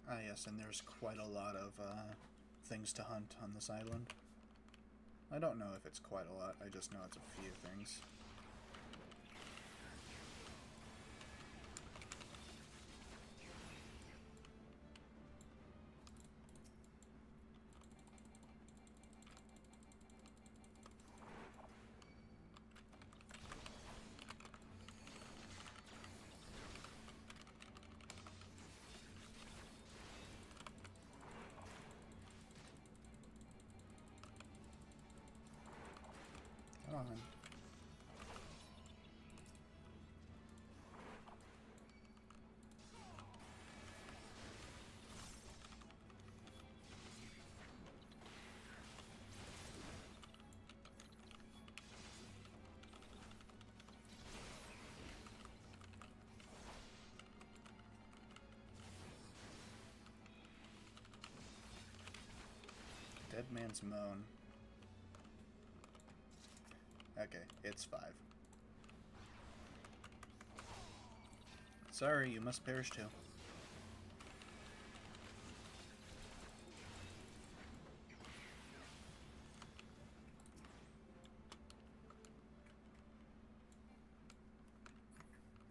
Ah yes, and there's quite a lot of things to hunt on this island. I don't know if it's quite a lot, I just know it's a few things. on. Dead Man's Moan. Okay, it's 5. Sorry, you must perish too.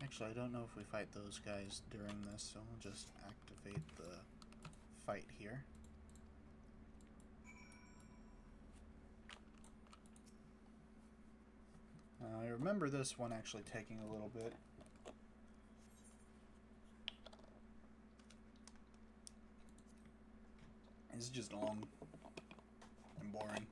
Actually, I don't know if we fight those guys during this, so I'll just activate the fight here. I remember this one actually taking a little bit. It's just long and boring.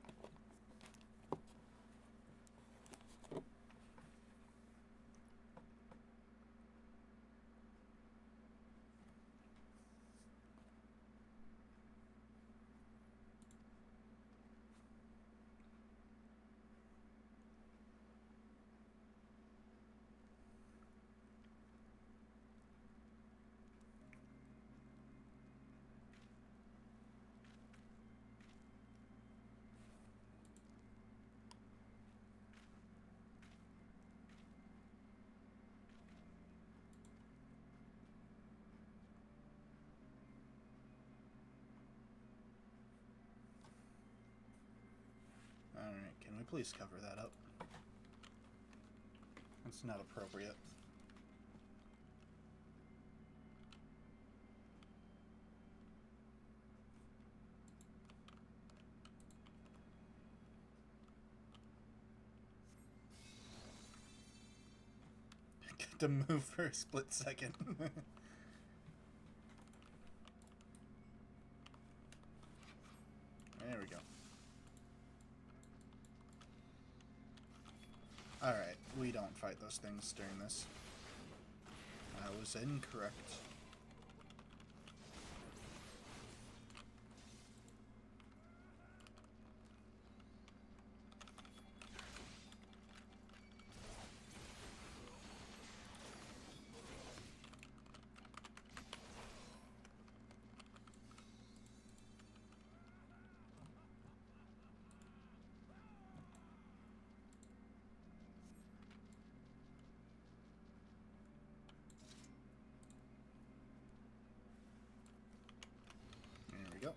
Alright, can we please cover that up? That's not appropriate. Get to move for a split second. There we go. Alright, we don't fight those things during this. I was incorrect. There we go.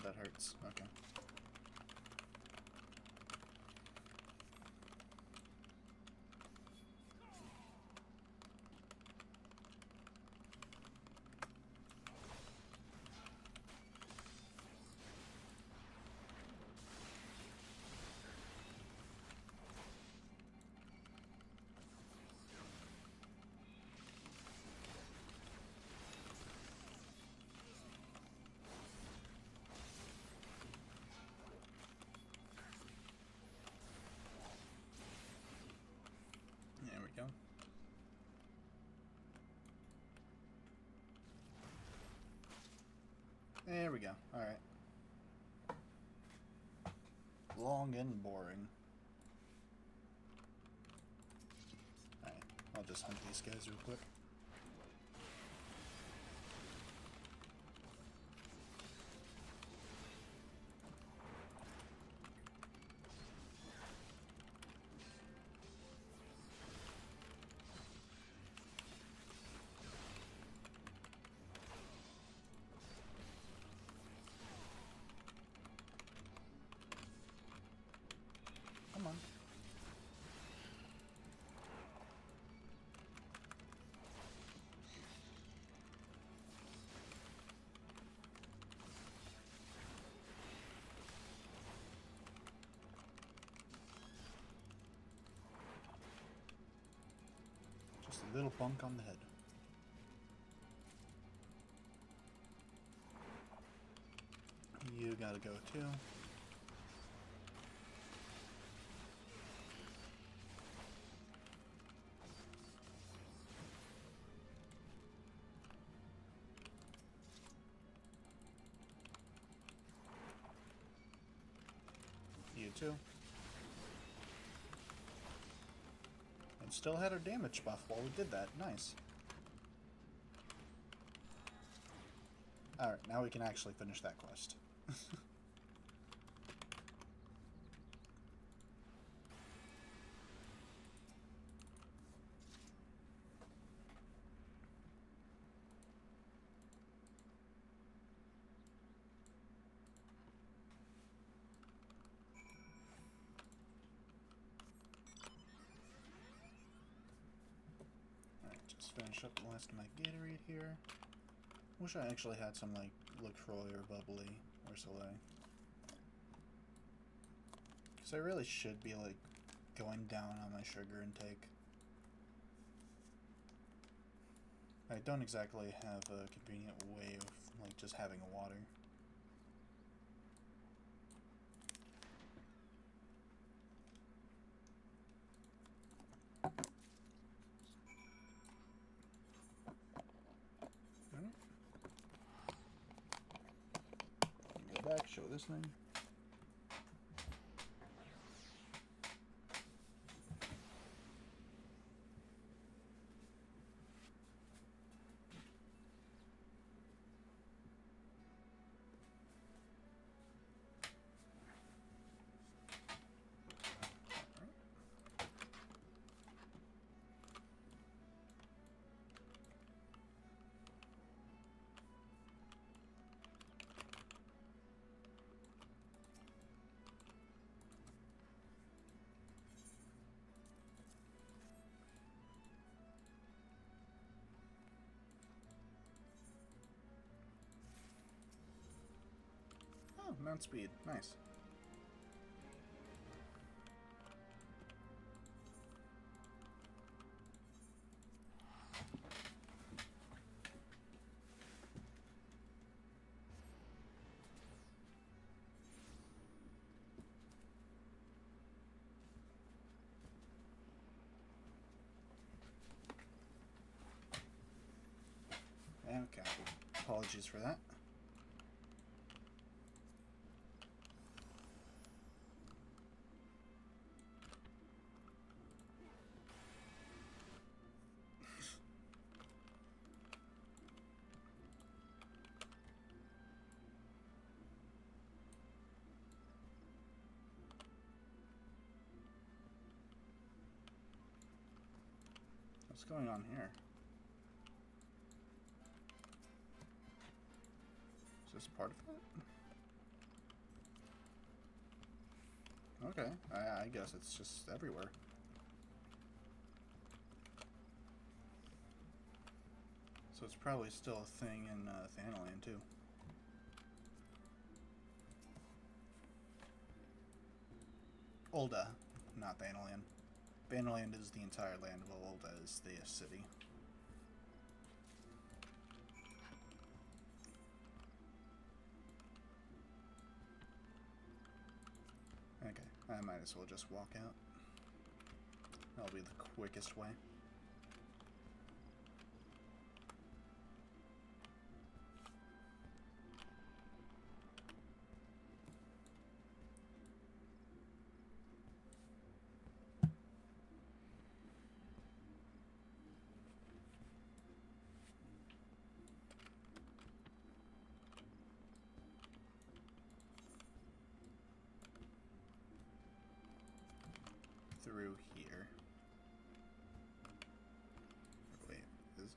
That hurts. Okay. There we go. There we go. Alright. Long and boring. Alright, I'll just hunt these guys real quick. little bunk on the head. You gotta go too. You too. And still had our damage buff while we did that. Nice. Alright, now we can actually finish that quest. Finish up the last of my Gatorade here. Wish I actually had some like LaCroix or bubbly or Soleil. Because I really should be like going down on my sugar intake. I don't exactly have a convenient way of like just having water. Back, show this thing. Oh, mount speed. Nice. Okay. Apologies for that. What's going on here? Is this part of it? Okay, I guess it's just everywhere. So it's probably still a thing in Thanalan too. Ul'dah, not Thanalan. Thanalan is the entire land, while Ul'dah is the city. Okay, I might as well just walk out. That'll be the quickest way. Through here. Wait, is it?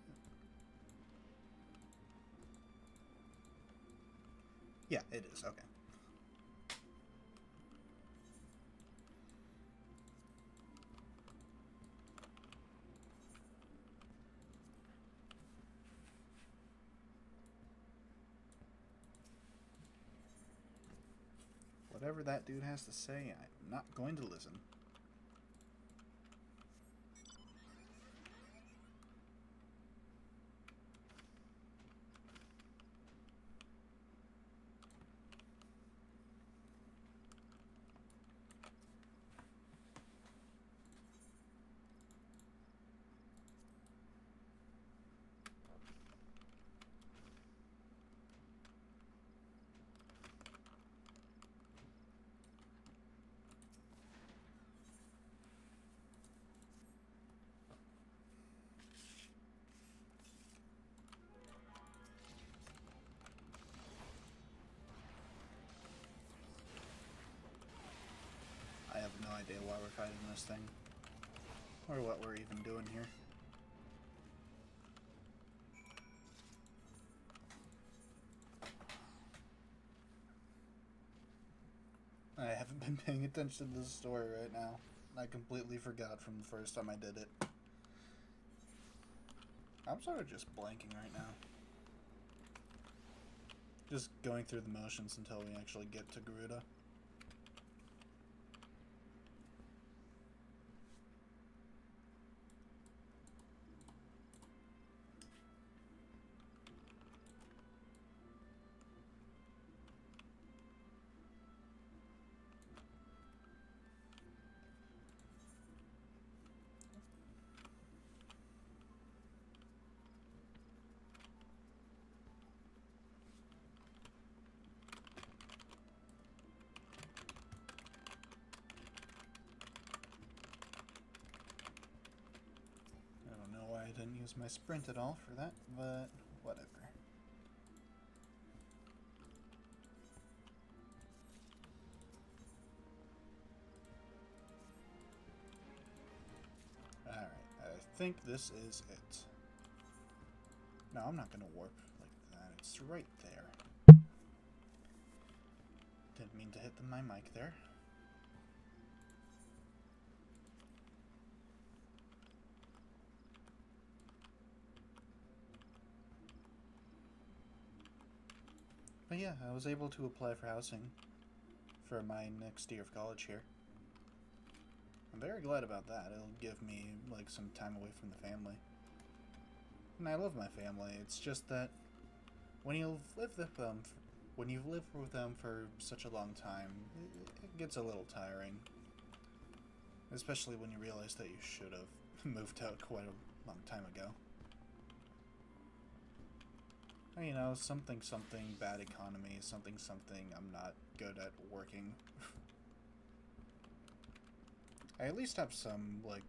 Yeah, it is. Okay. Whatever that dude has to say, I'm not going to listen. idea why we're fighting this thing. Or what we're even doing here. I haven't been paying attention to the story right now. I completely forgot from the first time I did it. I'm sort of just blanking right now. Just going through the motions until we actually get to Garuda. I didn't use my sprint at all for that, but whatever. Alright, I think this is it. No, I'm not gonna warp like that. It's right there. Didn't mean to hit my mic there. But yeah, I was able to apply for housing for my next year of college here. I'm very glad about that. It'll give me, like, some time away from the family. And I love my family. It's just that when you've lived with them for such a long time, it gets a little tiring. Especially when you realize that you should have moved out quite a long time ago. You know, something, bad economy, something, I'm not good at working. I at least have some, like,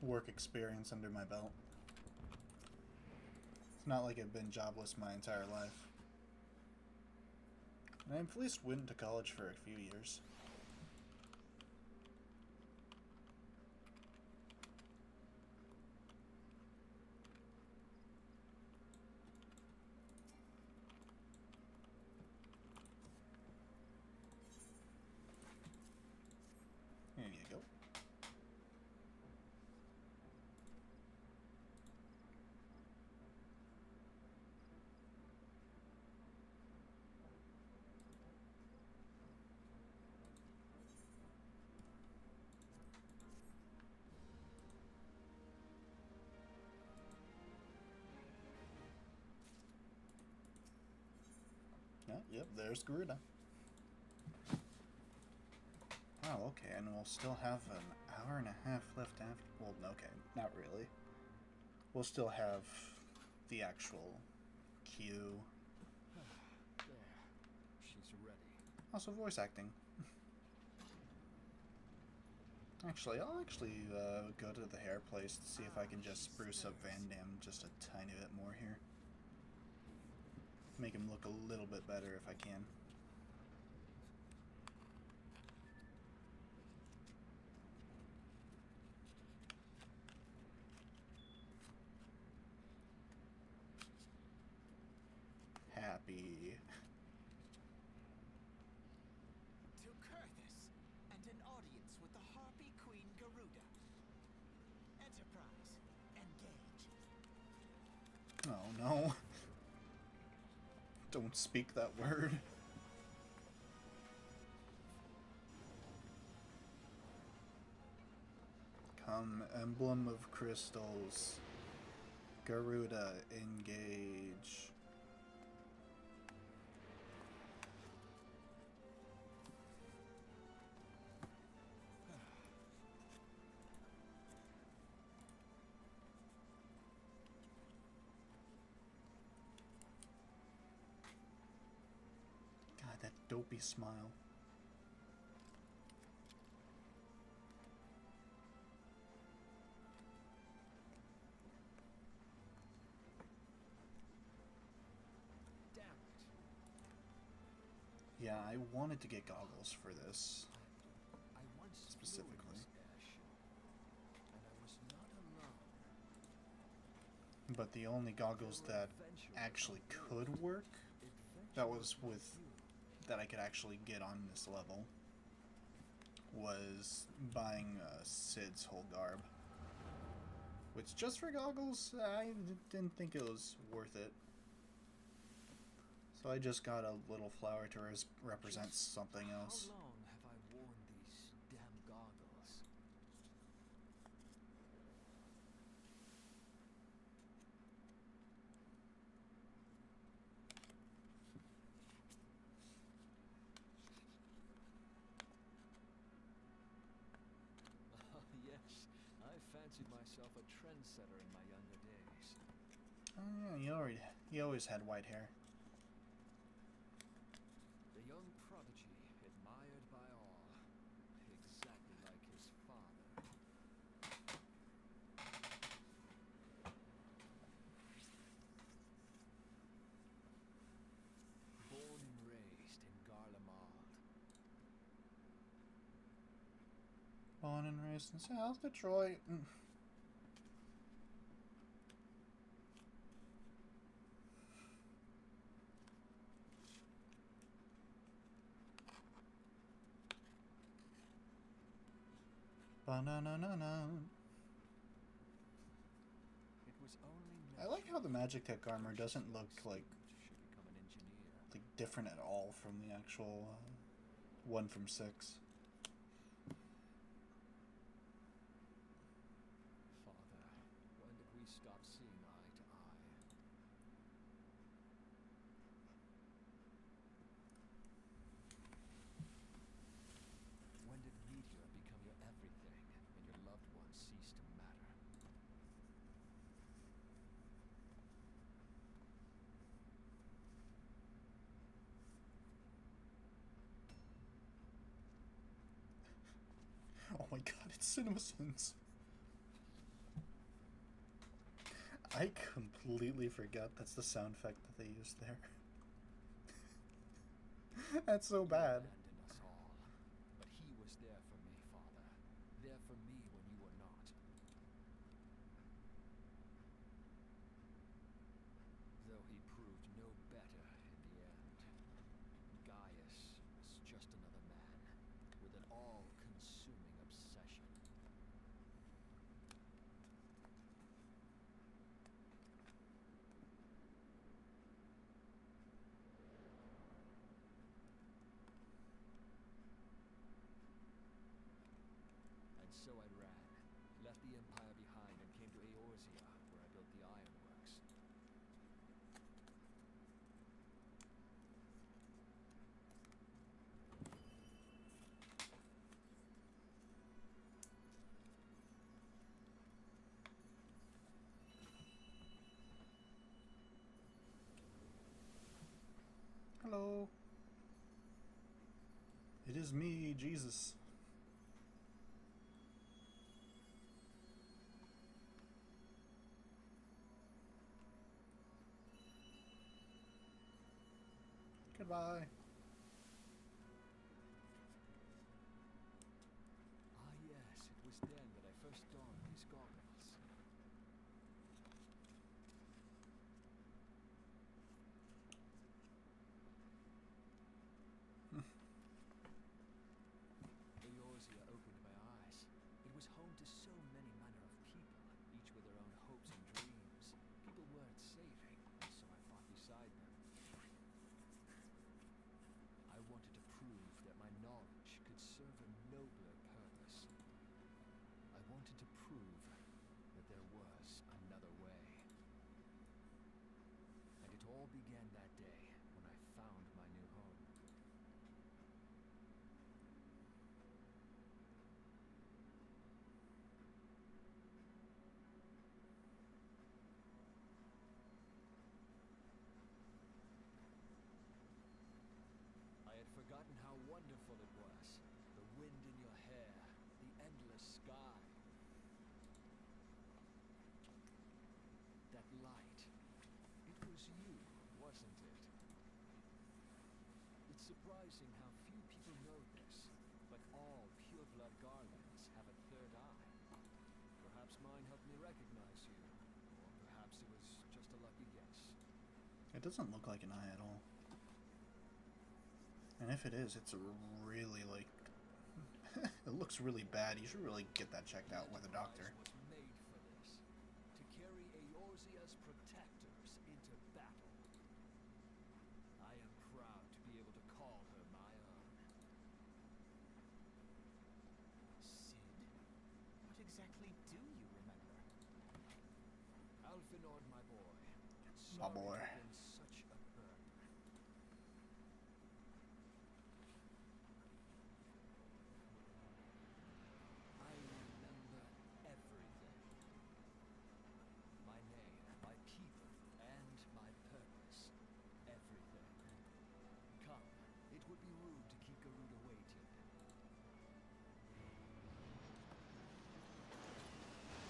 work experience under my belt. It's not like I've been jobless my entire life. And I've at least went to college for a few years. There you go. Yep, there's Garuda. Oh, okay, and we'll still have an hour and a half left after. Well, okay, not really. We'll still have the actual queue. There. She's ready. Also, voice acting. Actually, I'll go to the hair place to see if I can just spruce up Van Damme just a tiny bit more here. Make him look a little bit better if I can. Happy. To Kurthus and an audience with the Harpy Queen Garuda. Enterprise, engage. Oh no. Don't speak that word. Come, emblem of crystals. Garuda, engage. God, that dopey smile. Yeah, I wanted to get goggles for this I once flew in specifically, this airship, and I was not alone. but the only There goggles were that adventurers actually aboard, could work, that adventurers was like with you. that I could actually get on this level, was buying Sid's whole garb. Which, just for goggles, I didn't think it was worth it. So I just got a little flower to represent Just something how else. long have I worn these damn goggles? Oh, yes. I fancied myself a trendsetter in my younger days. Oh yeah, you always had white hair. The young prodigy, admired by all, exactly like his father. Born and raised in Garlemald. Born and raised in South Detroit. Ba-na-na-na-na. It was only I like how the natural Magic Tech armor doesn't look that a like student should become an engineer. different at all from the actual one from 6. Father, when did we stop seeing eye to eye? When did Meteor become your everything and your loved ones cease to matter? Oh my god, it's CinemaSins. I completely forgot that's the sound effect that they used there. That's so You bad. abandoned us all, but he was there for me, Father. There for me when you were not. Though he proved no better in the end. Gaius was just another man, with an all-consuming obsession. And so I ran, left the Empire behind and came to Eorzea, where I built the ironworks. Hello. It is me, Jesus. Goodbye. Ah yes, it was then that I first donned these goggles. Eorzea opened my eyes. It was home to so many manner of people, each with their own hopes and dreams. People worth saving, and so I fought beside them. I wanted to prove that my knowledge could serve a nobler purpose. I wanted to prove that there was another way. And it all began that day when I found my new home. I had forgotten how wonderful it was. The wind in your hair, the endless sky. That light. It was you, wasn't it? It It's surprising how few people know this, but all pure-blood Garlands have a third eye. Perhaps mine helped me recognize you, or perhaps it was just a lucky guess. It doesn't look like an eye at all. And if it is, it's really, like... it looks really bad. You should really get that checked out with a doctor. Was made for this, to carry Eorzea's protectors into battle. I am proud to be able to call her my own. Sid, what exactly do you remember? Alfinord, my boy. My boy. Sorry to have been such a burden. I remember everything. My name, my people, and my purpose. Everything. Come, it would be rude to keep Garuda waiting.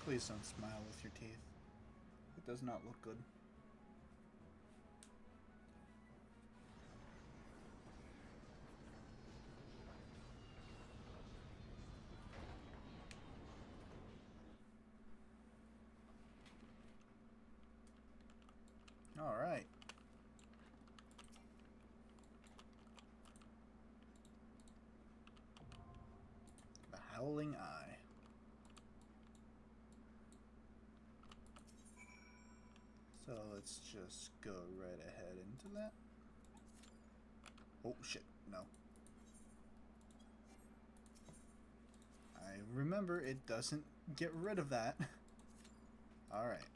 Please don't smile with your teeth. It does not look good. All right. The Howling Eye. So let's just go right ahead into that. Oh shit, no. I remember it doesn't get rid of that. Alright.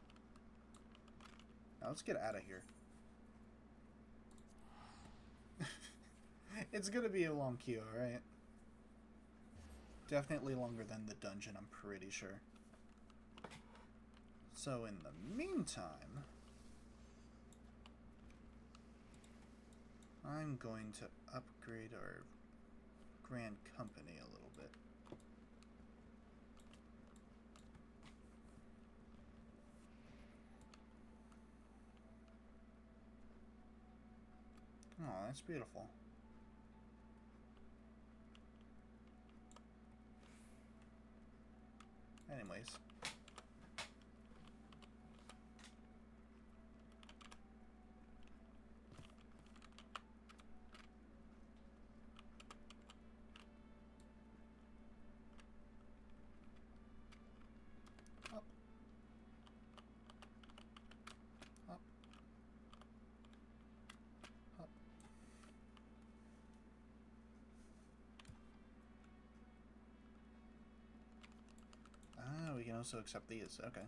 Now let's get out of here. It's gonna be a long queue, alright? Definitely longer than the dungeon, I'm pretty sure. So in the meantime, I'm going to upgrade our Grand Company a little bit. Oh, that's beautiful. Anyways. Up. Up. Up. Ah, we can also accept these. Okay.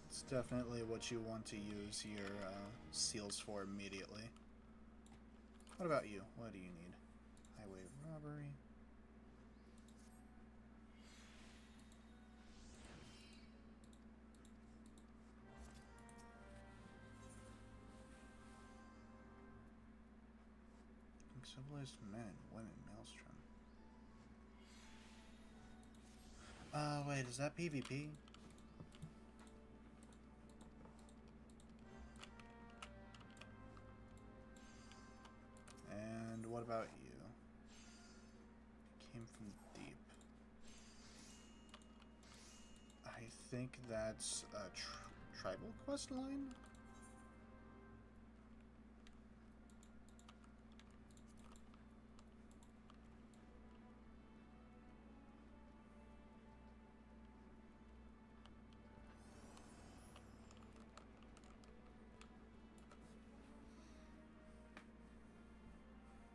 It's definitely what you want to use your seals for immediately. What about you? What do you need? Highway robbery. Civilized men and women maelstrom. Wait, is that PvP? And what about you? Came from deep. I think that's a tribal quest line?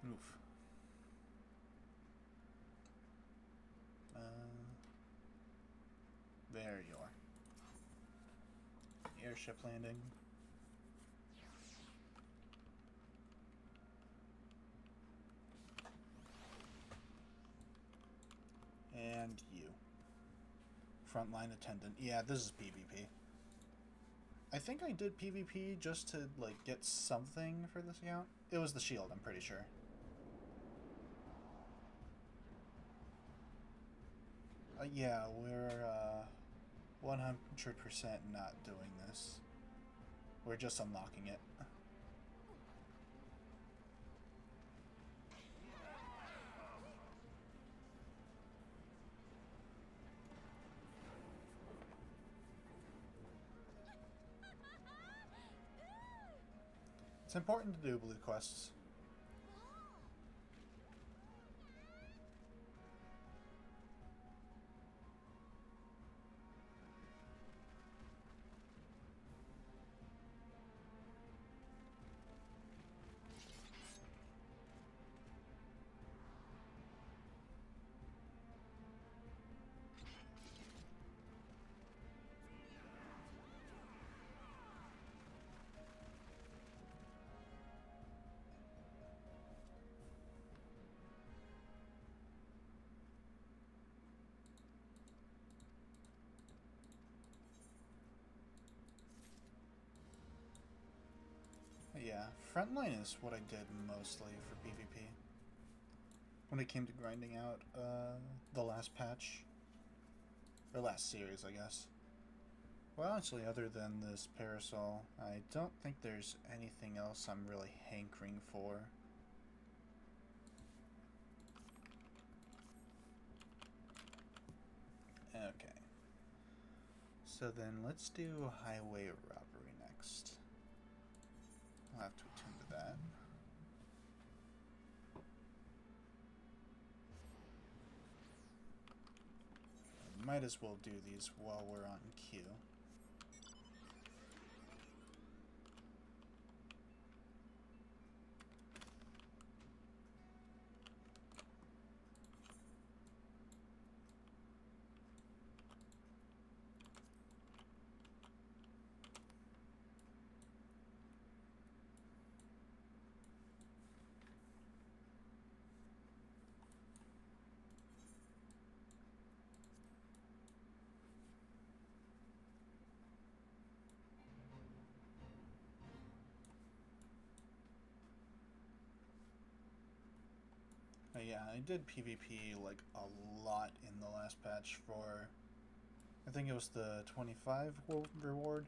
Oof. There you are. Airship landing. And you. Frontline attendant. Yeah, this is PvP. I think I did PvP just to, like, get something for this account. It was the shield, I'm pretty sure. Yeah, we're 100% not doing this. We're just unlocking it. It's important to do blue quests. Yeah, Frontline is what I did mostly for PvP. When it came to grinding out the last patch. Or last series, I guess. Well, actually, other than this parasol, I don't think there's anything else I'm really hankering for. Okay. So then let's do highway robbery next. I'll have to attune to that. Might as well do these while we're on cue. Yeah, I did PvP like a lot in the last patch for, I think it was the 25 reward.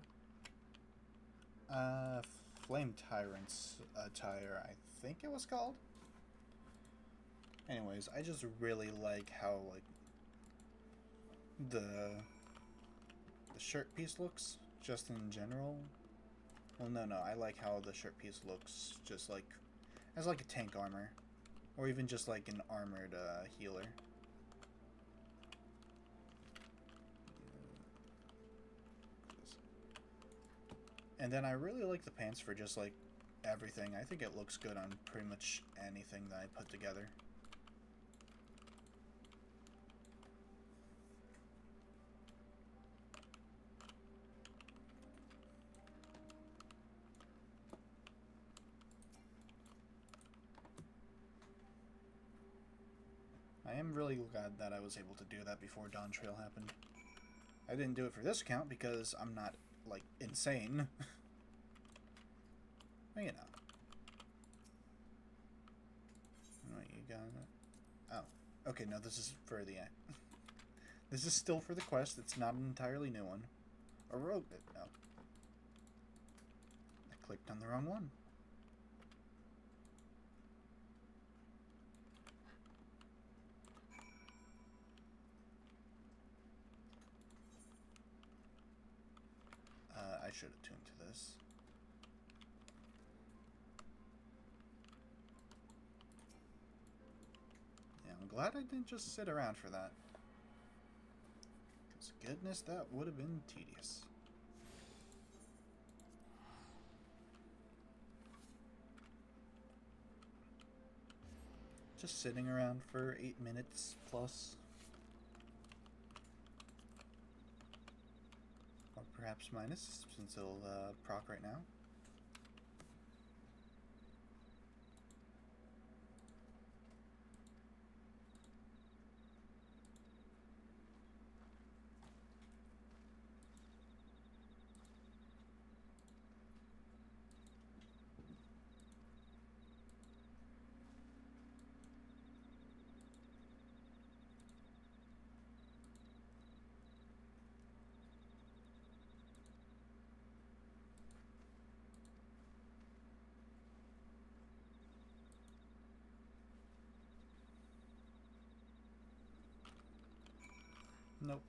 Flame Tyrant's attire, I think it was called. Anyways, I just really like how like the shirt piece looks just in general. Well, no, I like how the shirt piece looks just like as like a tank armor. Or even just like an armored healer. And then I really like the pants for just like everything. I think it looks good on pretty much anything that I put together. I am really glad that I was able to do that before Dawn Trail happened. I didn't do it for this account because I'm not, like, insane. Well, you know. What, you got it? Oh. Okay, no, this is for the... this is still for the quest. It's not an entirely new one. A rogue... No. I clicked on the wrong one. I should have tuned to this. Yeah, I'm glad I didn't just sit around for that. Because goodness, that would have been tedious. Just sitting around for 8 minutes plus. Or perhaps minus, since it'll proc right now. Nope.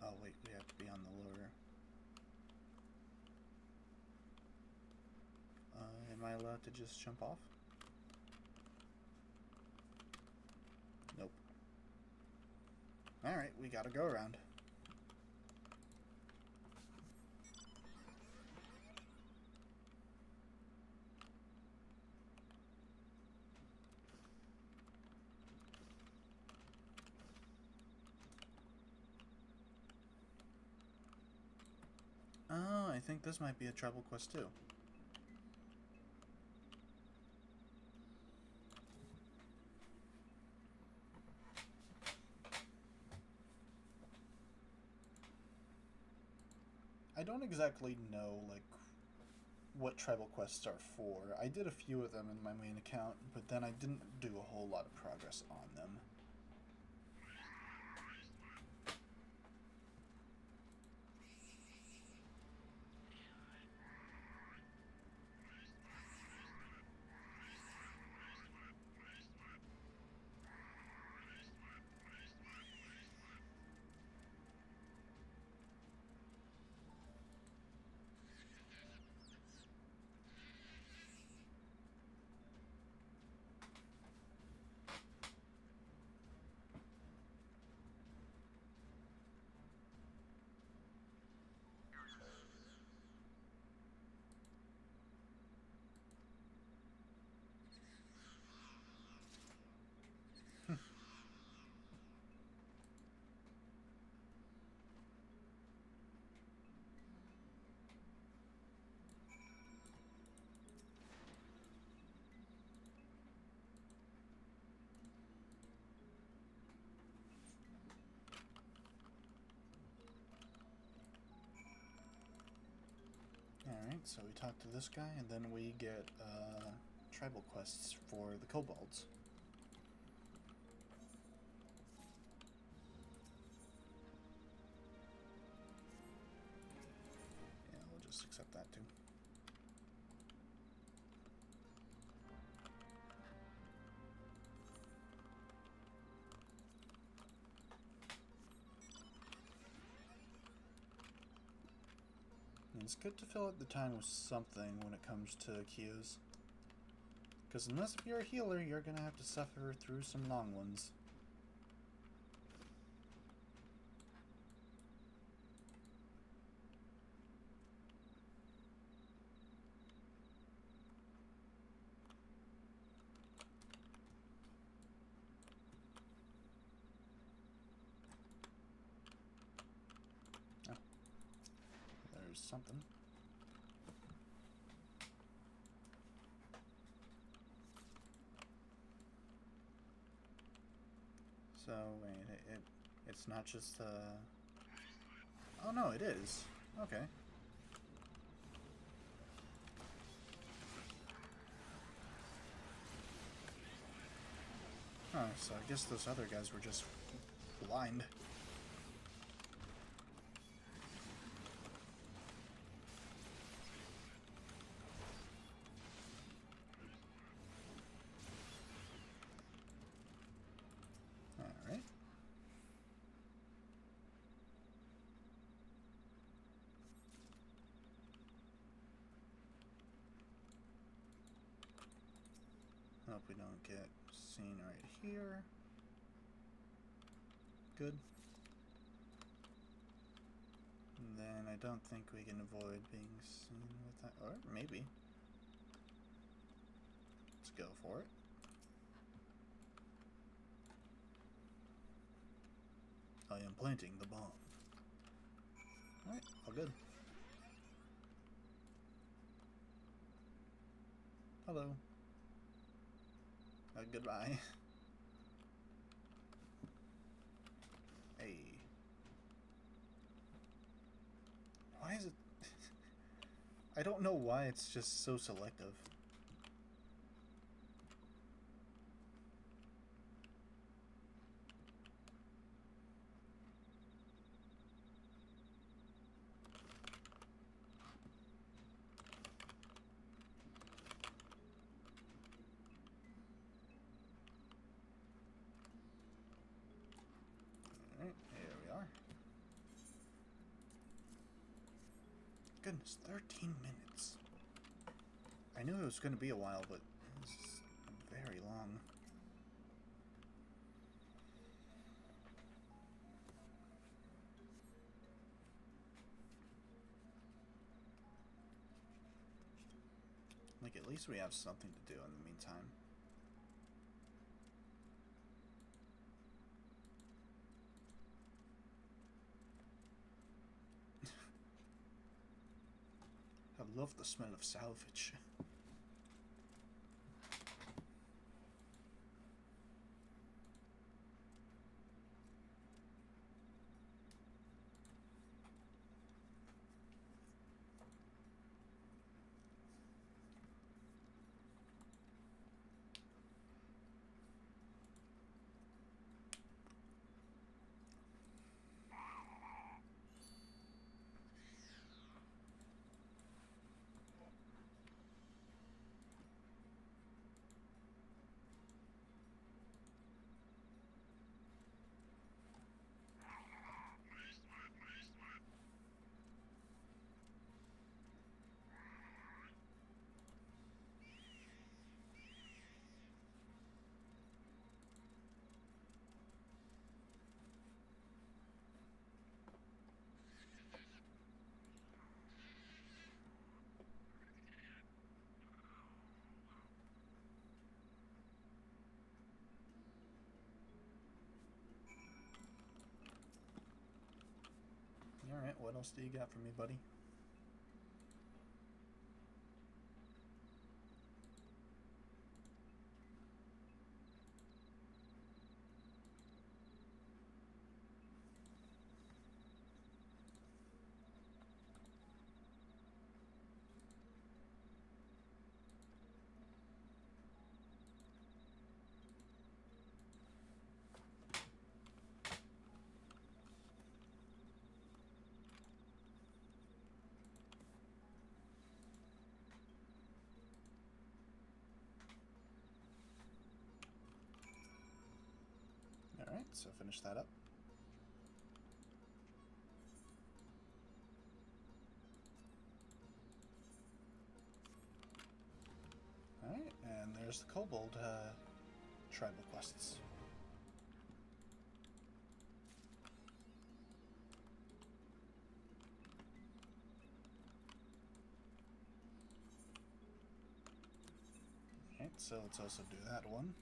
Oh wait, we have to be on the lower. Am I allowed to just jump off? Nope. Alright, we gotta go around. Oh, I think this might be a tribal quest too. I don't exactly know, like, what tribal quests are for. I did a few of them in my main account, but then I didn't do a whole lot of progress on them. Alright, so we talk to this guy, and then we get tribal quests for the kobolds. Yeah, we'll just accept that too. And it's good to fill out the time with something when it comes to Kias. Because unless if you're a healer, you're going to have to suffer through some long ones. Oh. There's something. So, wait, it's not just, oh no, it is. Okay. Oh, so I guess those other guys were just blind. Alright. Hope we don't get seen right here. Good. And then I don't think we can avoid being seen with that. Or maybe. Let's go for it. I am planting the bomb. Alright, all good. Hello. Goodbye. Hey. Why is it... I don't know why it's just so selective. goodness, 13 minutes. I knew it was going to be a while, but this is very long. Like, at least we have something to do in the meantime. I love the smell of salvage. Alright, what else do you got for me, buddy? Alright, so finish that up. Alright, and there's the kobold tribal quests. Alright, so let's also do that one.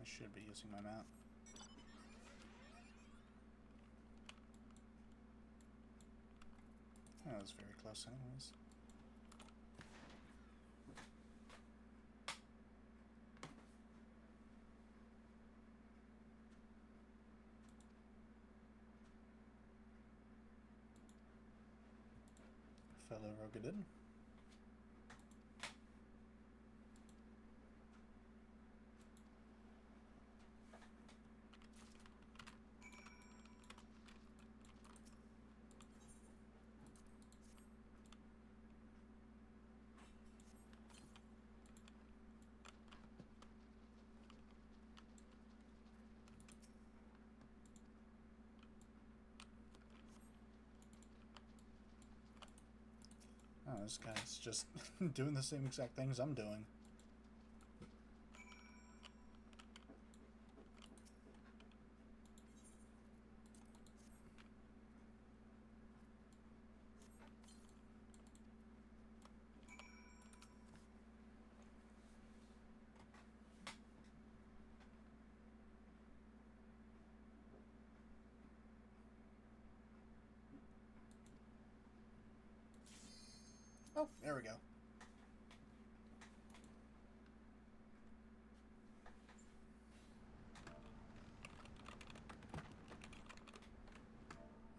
I should be using my mount. That was very close anyways. Fellow Rogadin. Oh, this guy's just doing the same exact things I'm doing. Oh, there we go.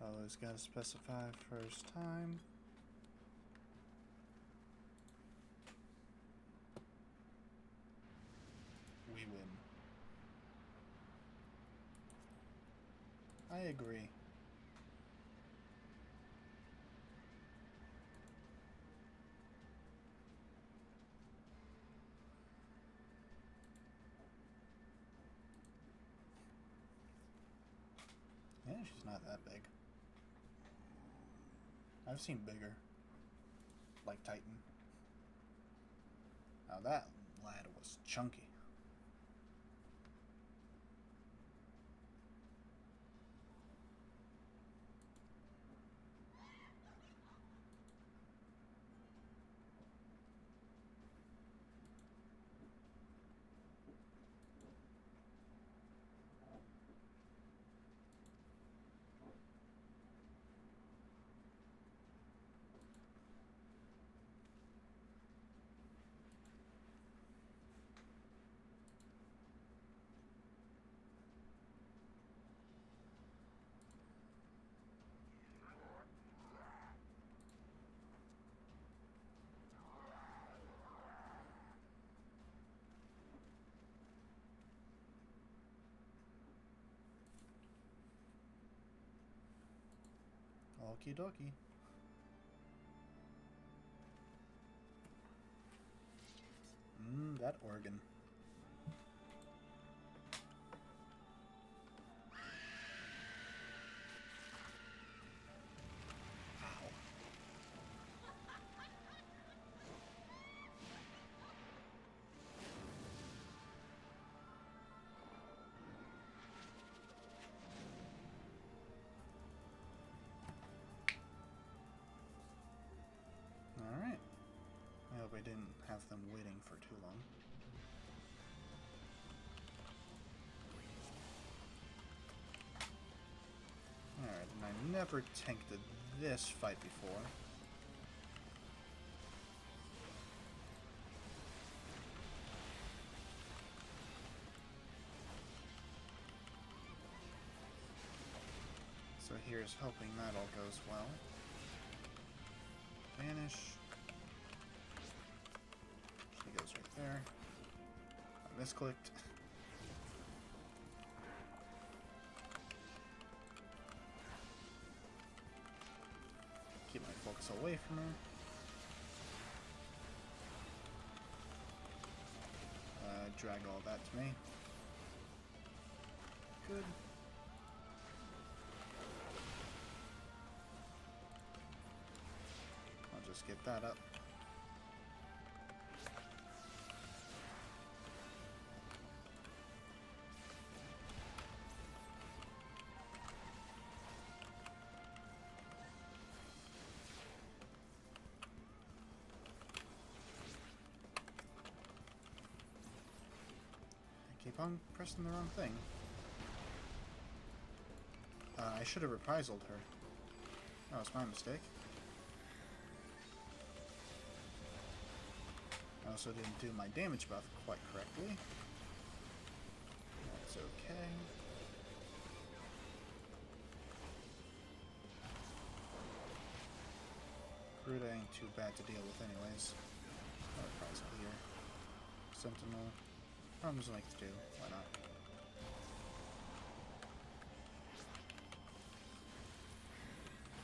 Always gotta specify first time. I agree. Yeah, she's not that big. I've seen bigger. Like Titan. Now that lad was chunky. Okie dokie. That organ. Ow. Alright. I hope I didn't have them waiting for too long. Alright, and I never tanked this fight before. So here's hoping that all goes well. Vanish. She goes right there. I misclicked. Keep my focus away from her. Drag all that to me. Good. I'll just get that up. Keep on pressing the wrong thing. I should have reprisaled her. That was my mistake. I also didn't do my damage buff quite correctly. That's okay. Gruda ain't too bad to deal with anyways. I'll reprisal here. Sentinel. Problems like to do. Why not?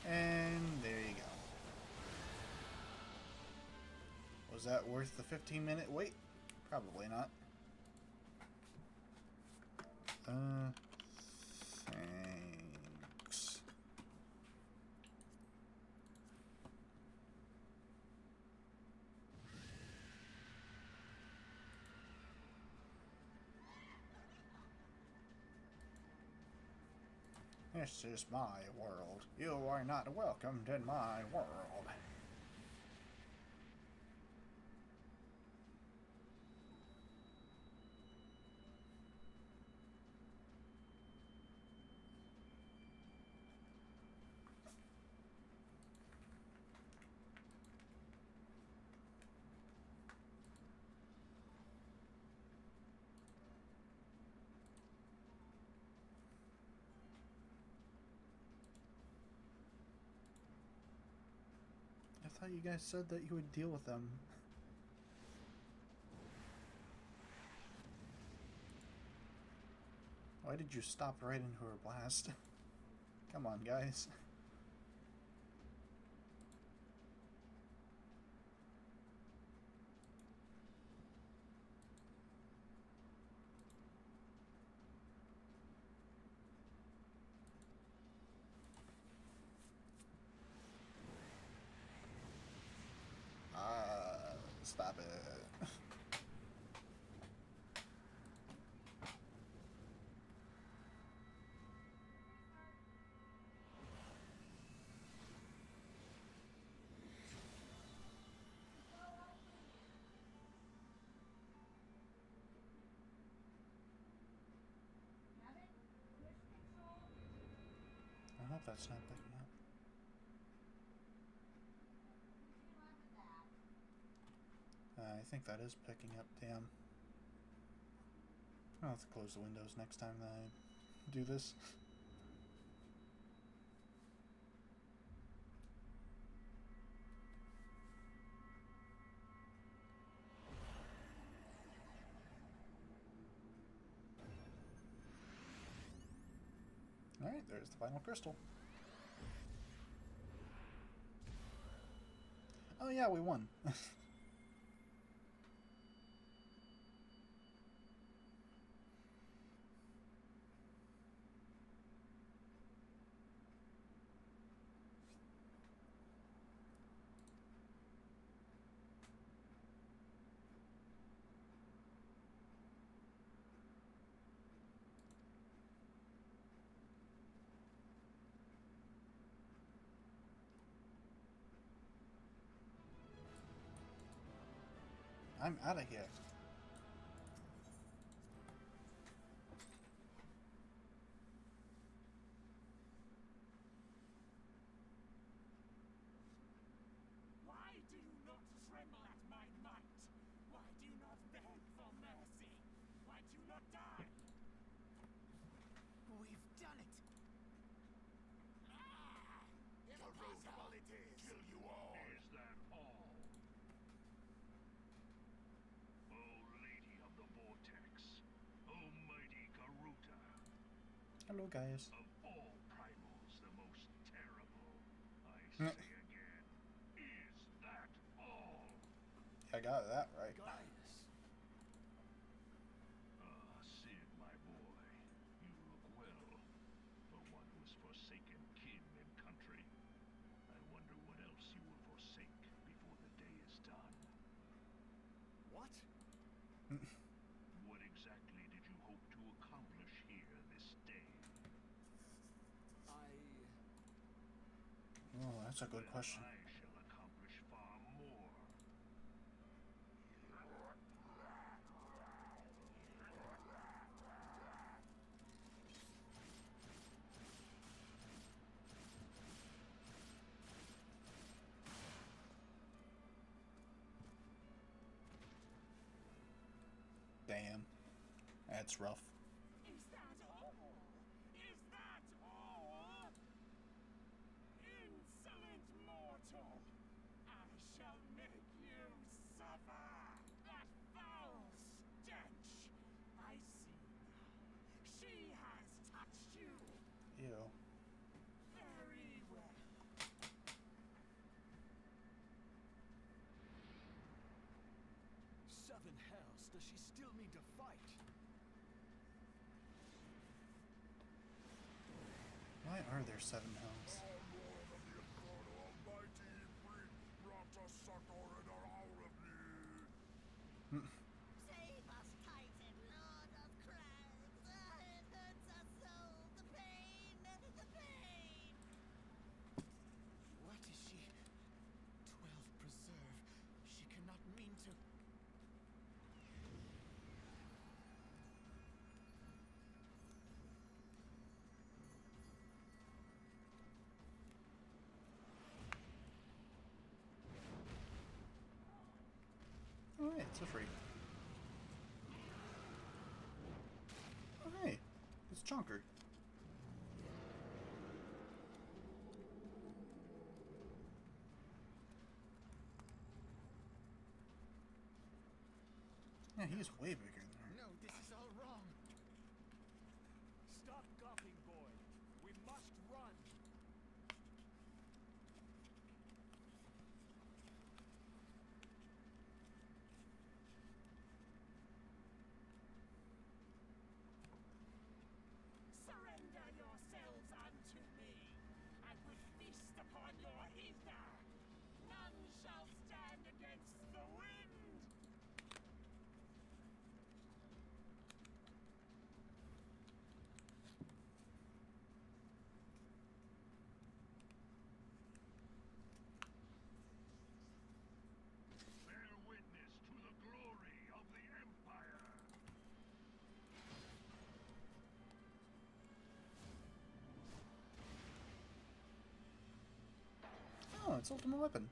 And there you go. Was that worth the 15-minute wait? Probably not. Thanks. This is my world. You are not welcomed in my world. I thought you guys said that you would deal with them. Why did you stop right into her blast? Come on, guys. Stop it. I hope that's not picking up. I think that is picking up. Damn. I'll have to close the windows next time that I do this. Alright, there's the final crystal. Oh yeah, we won. I'm out of here. Why do you not tremble at my might? Why do you not beg for mercy? Why do you not die? We've done it! Impossible it is! Kill you all! Is that all? Oh, Lady of the Vortex. Almighty Garuta. Hello, guys. Of all primals, the most terrible. I say again. Is that all? I got that right. Gaius. Ah, Sid, my boy. You look well. For one who's forsaken kin and country. I wonder what else you will forsake before the day is done. What? What exactly did you hope to accomplish here this day? Oh, that's a good question. I shall accomplish far more. Damn. That's rough. Is that all? Is that all? Insolent mortal! I shall make you suffer! That foul stench! I see now. She has touched you! Ew. Very well. Seven hells, does she still mean to fight? Why are there 7 hells? Save us, Titan, Lord of Crabs! It hurts us so! The pain! The pain! What is she? 12 preserve. She cannot mean to. Oh, hey, it's a free. Oh, hey, it's Chonker. Yeah, he's way bigger than her. No, this is all wrong. Stop gawping, boy. We must run. its ultimate weapon.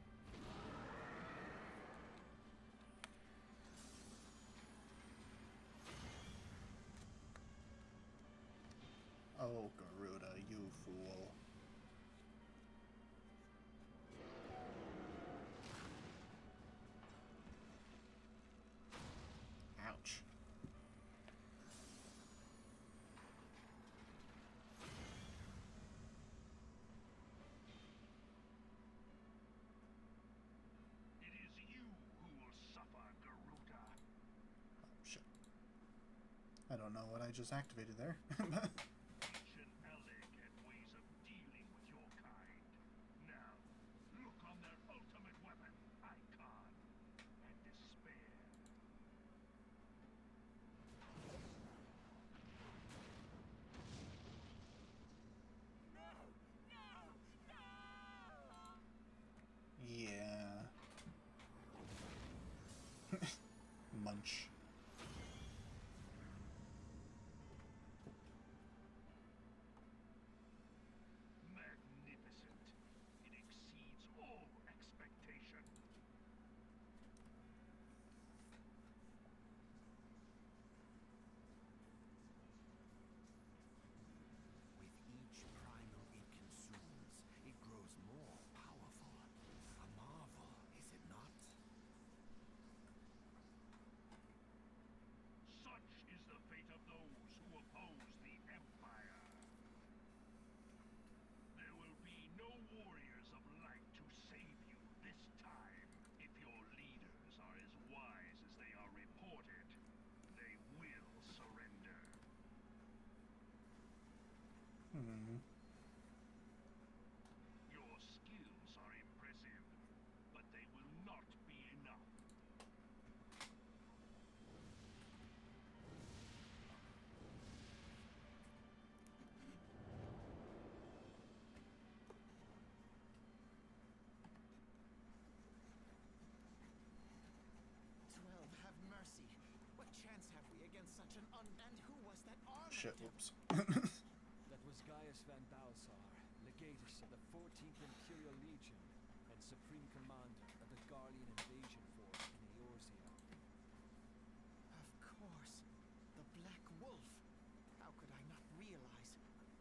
Oh, Garuda, you fool. Ouch. It is you who will suffer, Garuda. Oh, shit. I don't know what I just activated there. Ancient Alec had ways of dealing with your kind. Now, look on their ultimate weapon, Icon, and despair. No! No! No! Yeah. Munch. Magnificent. It exceeds all expectation. With each primal it consumes, it grows more powerful. A marvel, is it not? Such is the fate of those who oppose the Empire. There will be no warriors of light to save you this time. If your leaders are as wise as they are reported, they will surrender. Hmm. Your skills are impressive, but they will not be enough. Have mercy. What chance have we against such an and who was that armored Shit, devil? whoops. That was Gaius Van Balsar, legatus of the 14th Imperial Legion and supreme commander of the Garlean invasion force in Eorzea. Of course. The Black Wolf. How could I not realize?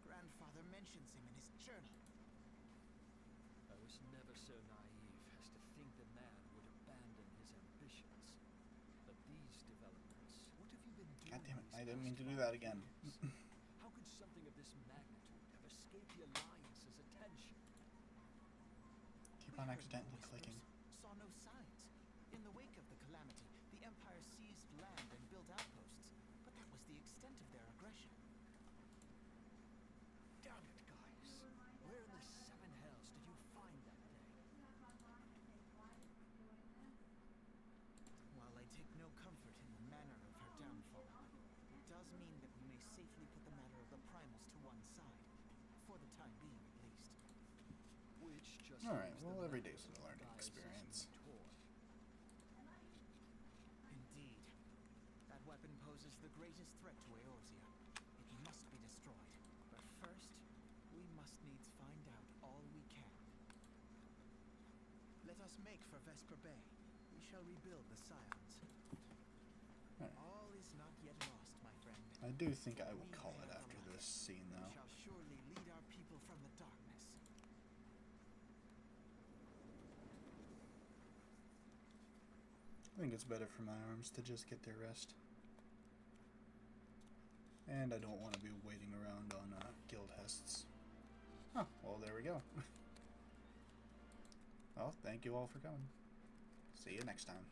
Grandfather mentions him in his journal. I was never so naive as to think the man would abandon his ambitions. But these developments, what have you been doing? God damn it, these I didn't mean past to do that 5 again. years? How could something of this magnitude have escaped the Alliance's attention? Keep We on heard no accidentally whispers, clicking. Saw no signs. In the wake of the calamity, the Empire seized land and built outposts, but that was the extent of their aggression. Damn it, Gaius! Where in the seven hells did you find that day? While I take no comfort in the manner of her downfall, it does mean that we may safely put the matter of the primals to one side, for the time being at least. Which just Alright, leaves well, the every matter day's a of learning Gaius's experience. new toy. Indeed. That weapon poses the greatest threat to Eorzea. It must be destroyed. But first, we must needs find out all we can. Let us make for Vesper Bay. We shall rebuild the Scions. Alright. All is not yet lost, my friend. I do think I will We call it bear the after light. this scene, We though. shall surely lead our people from the darkness. I think it's better for my arms to just get their rest. And I don't want to be waiting around on guild hests. Oh, well, there we go. Well, thank you all for coming. See you next time.